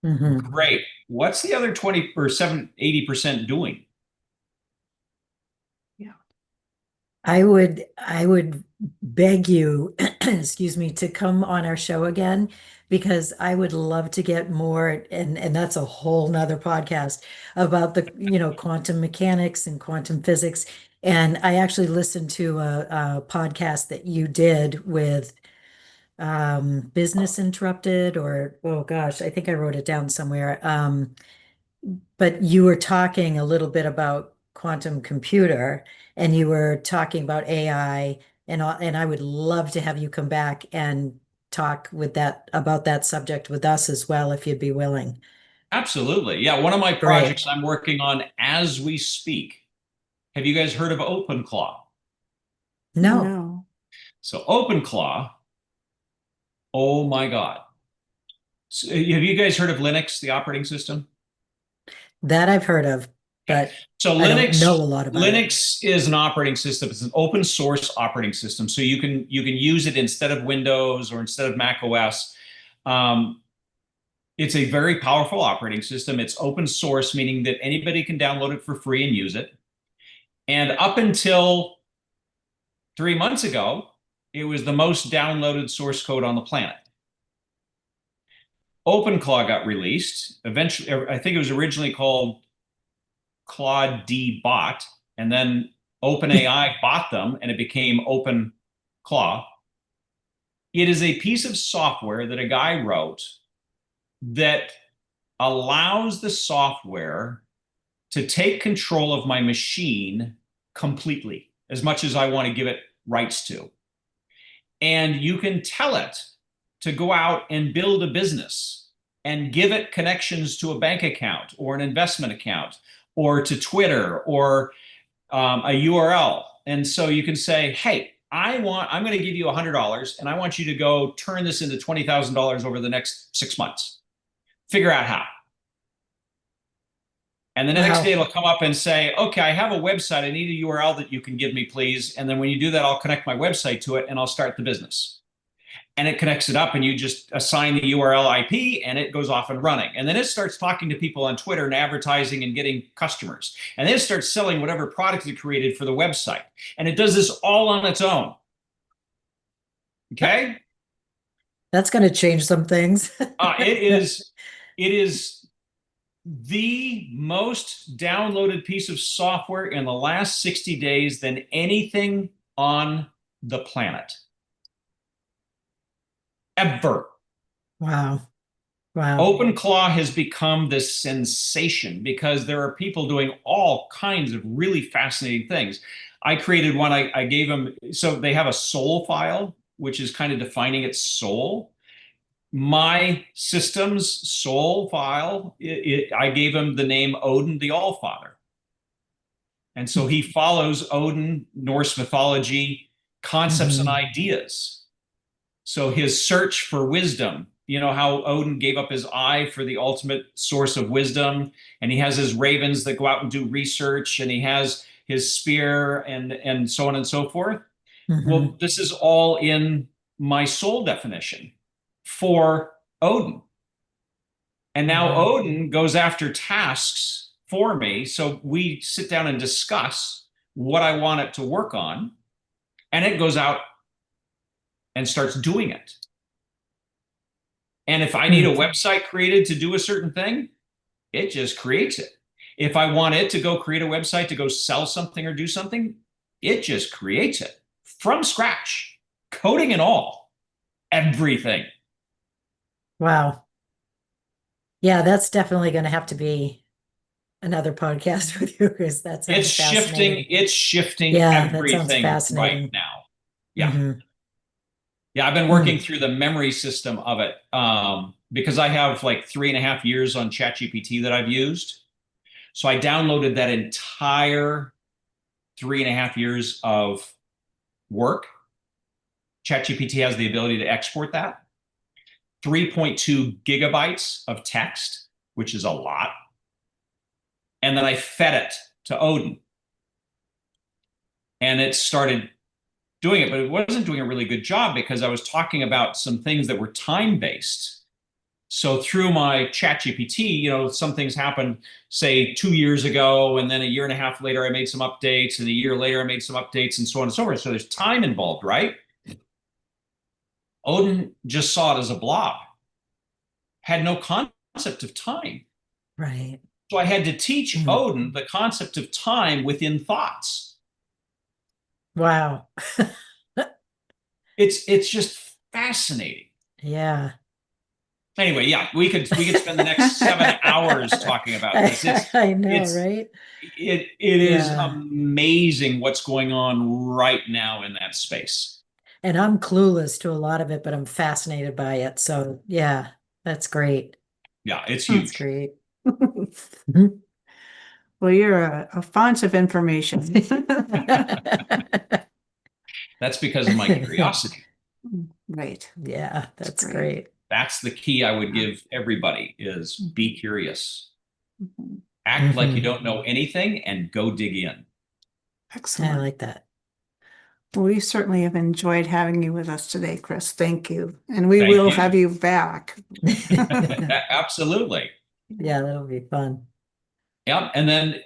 Mhm. Great. What's the other 20 or 80% doing? Yeah. I would beg you, excuse me, to come on our show again because I would love to get more, and that's a whole nother podcast about the, quantum mechanics and quantum physics. And I actually listened to a podcast that you did with Business Interrupted, or oh gosh, I think I wrote it down somewhere. But you were talking a little bit about quantum computer and you were talking about AI and I would love to have you come back and talk with that about that subject with us as well if you'd be willing. Absolutely. Yeah. One of my Great. projects I'm working on as we speak. Have you guys heard of OpenClaw? No, No. So OpenClaw, oh my God. So, have you guys heard of Linux, the operating system? that I've heard of, Okay. but So I don't know a Linux lot about it. Linux is an operating system. It's an open source operating system. So you can use it instead of Windows or instead of Mac OS. Um, it's a very powerful operating system. It's open source, meaning that anybody can download it for free and use it. And up until 3 months ago, it was the most downloaded source code on the planet. OpenClaw got released. Eventually, I think it was originally called Claude D bot, and then OpenAI bought them, and it became OpenClaw. It is a piece of software that a guy wrote that allows the software to take control of my machine completely, as much as I want to give it rights to. And you can tell it to go out and build a business and give it connections to a bank account or an investment account or to Twitter or a URL. And so you can say, hey, I'm going to give you $100 and I want you to go turn this into $20,000 over the next 6 months. Figure out how. And the next Wow. day it'll come up and say, okay, I have a website. I need a URL that you can give me, please. And then when you do that, I'll connect my website to it and I'll start the business. And it connects it up and you just assign the URL IP and it goes off and running. And then it starts talking to people on Twitter and advertising and getting customers. And then it starts selling whatever product it created for the website. And it does this all on its own. Okay? That's going to change some things. It is the most downloaded piece of software in the last 60 days than anything on the planet. Ever. Wow. Wow. OpenClaw has become this sensation because there are people doing all kinds of really fascinating things. I created one, I gave them, so they have a soul file, which is kind of defining its soul. My system's soul file, I gave him the name Odin the Allfather. And so he follows Odin, Norse mythology, concepts and ideas. So his search for wisdom, you know how Odin gave up his eye for the ultimate source of wisdom, and he has his ravens that go out and do research, and he has his spear and so on and so forth. Well, this is all in my soul definition for Odin. And now Odin goes after tasks for me. So we sit down and discuss what I want it to work on, and it goes out and starts doing it. And if I need a website created to do a certain thing, it just creates it. If I want it to go create a website to go sell something or do something, it just creates it from scratch, coding and all, everything. Wow. Yeah, that's definitely going to have to be another podcast with you because that's fascinating. It's shifting Yeah, that sounds everything fascinating. right now. Yeah. Yeah, I've been working through the memory system of it because I have like 3.5 years on ChatGPT that I've used. So I downloaded that entire 3.5 years of work. ChatGPT has the ability to export that. 3.2 gigabytes of text, which is a lot. And then I fed it to Odin. And it started doing it, but it wasn't doing a really good job because I was talking about some things that were time-based. So through my ChatGPT, you know, some things happened, say 2 years ago, and then a year and a half later, I made some updates, and a year later, I made some updates, and so on and so forth. So there's time involved, right? Odin just saw it as a blob, had no concept of time. Right. So I had to teach Odin the concept of time within thoughts. Wow. It's just fascinating. Yeah. Anyway, yeah, we could spend the next 7 hours talking about this. I know, right? It is amazing what's going on right now in that space. And I'm clueless to a lot of it, but I'm fascinated by it. So yeah, that's great. Yeah, it's huge. That's great. Well, you're a font of information. That's because of my curiosity. Right. Yeah, that's great. That's the key I would give everybody is be curious. Act like you don't know anything and go dig in. Excellent. I like that. Well, we certainly have enjoyed having you with us today, Kris. Thank you. And we will have you back. Absolutely. Yeah, that'll be fun. Yep. And then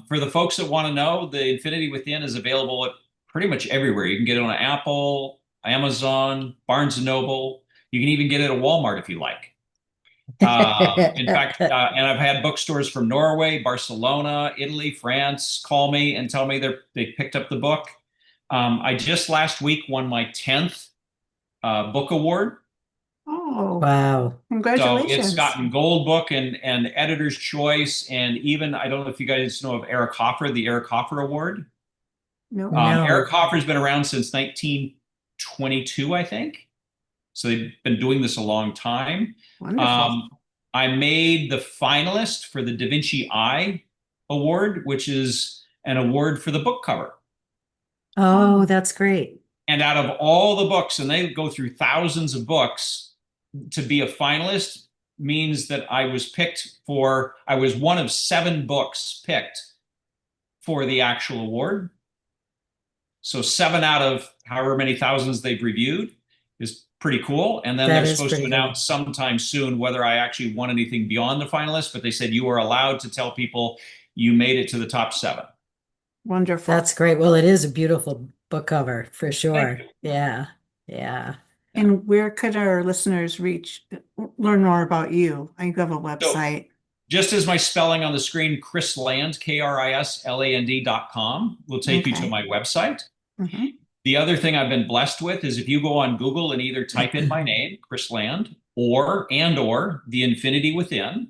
for the folks that want to know, the Infinity Within is available at pretty much everywhere. You can get it on Apple, Amazon, Barnes and Noble. You can even get it at Walmart if you like. In fact, and I've had bookstores from Norway, Barcelona, Italy, France call me and tell me they picked up the book. I just last week won my 10th book award. Oh, wow. Congratulations. So it's gotten gold book and editor's choice. And even, I don't know if you guys know of Eric Hoffer, the Eric Hoffer Award. No. Eric Hoffer's been around since 1922, I think. So they've been doing this a long time. Wonderful. I made the finalist for the Da Vinci Eye Award, which is an award for the book cover. Oh, that's great. And out of all the books, and they go through thousands of books, to be a finalist, means that I was one of 7 books picked for the actual award. So 7 out of however many thousands they've reviewed is pretty cool. And then That they're is supposed to pretty good. announce sometime soon whether I actually won anything beyond the finalists, but they said you are allowed to tell people you made it to the top 7. Wonderful. That's great. Well, it is a beautiful book cover for sure. you. Yeah. Yeah. And where could our listeners learn more about you? You have a So website. just as my spelling on the screen, Kris Land, KrisLand.com, will take you to Okay. my website. Mhm. The other thing I've been blessed with is if you go on Google and either type in my name, Kris Land, or The Infinity Within,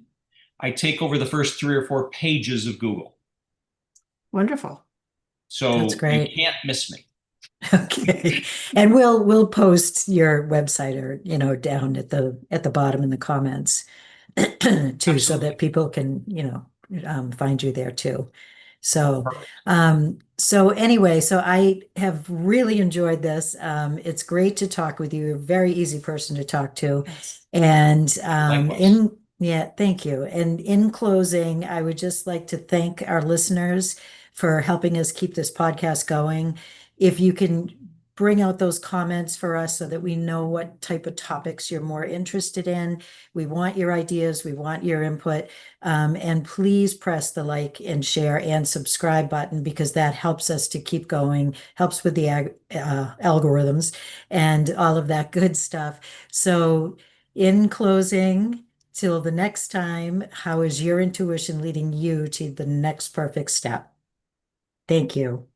I take over the first 3 or 4 pages of Google. Wonderful. That's So you great. can't miss me. Okay. And we'll post your website or, down at the bottom in the comments too, so Absolutely. that people can, find you there too. So, Perfect. so anyway, so I have really enjoyed this. It's great to talk with you. You're a very easy person to talk to. Yes. And Likewise. yeah, thank you. And in closing, I would just like to thank our listeners for helping us keep this podcast going. If you can bring out those comments for us so that we know what type of topics you're more interested in. We want your ideas, we want your input. And please press the like and share and subscribe button because that helps us to keep going, helps with the algorithms and all of that good stuff. So, in closing, till the next time, how is your intuition leading you to the next perfect step? Thank you.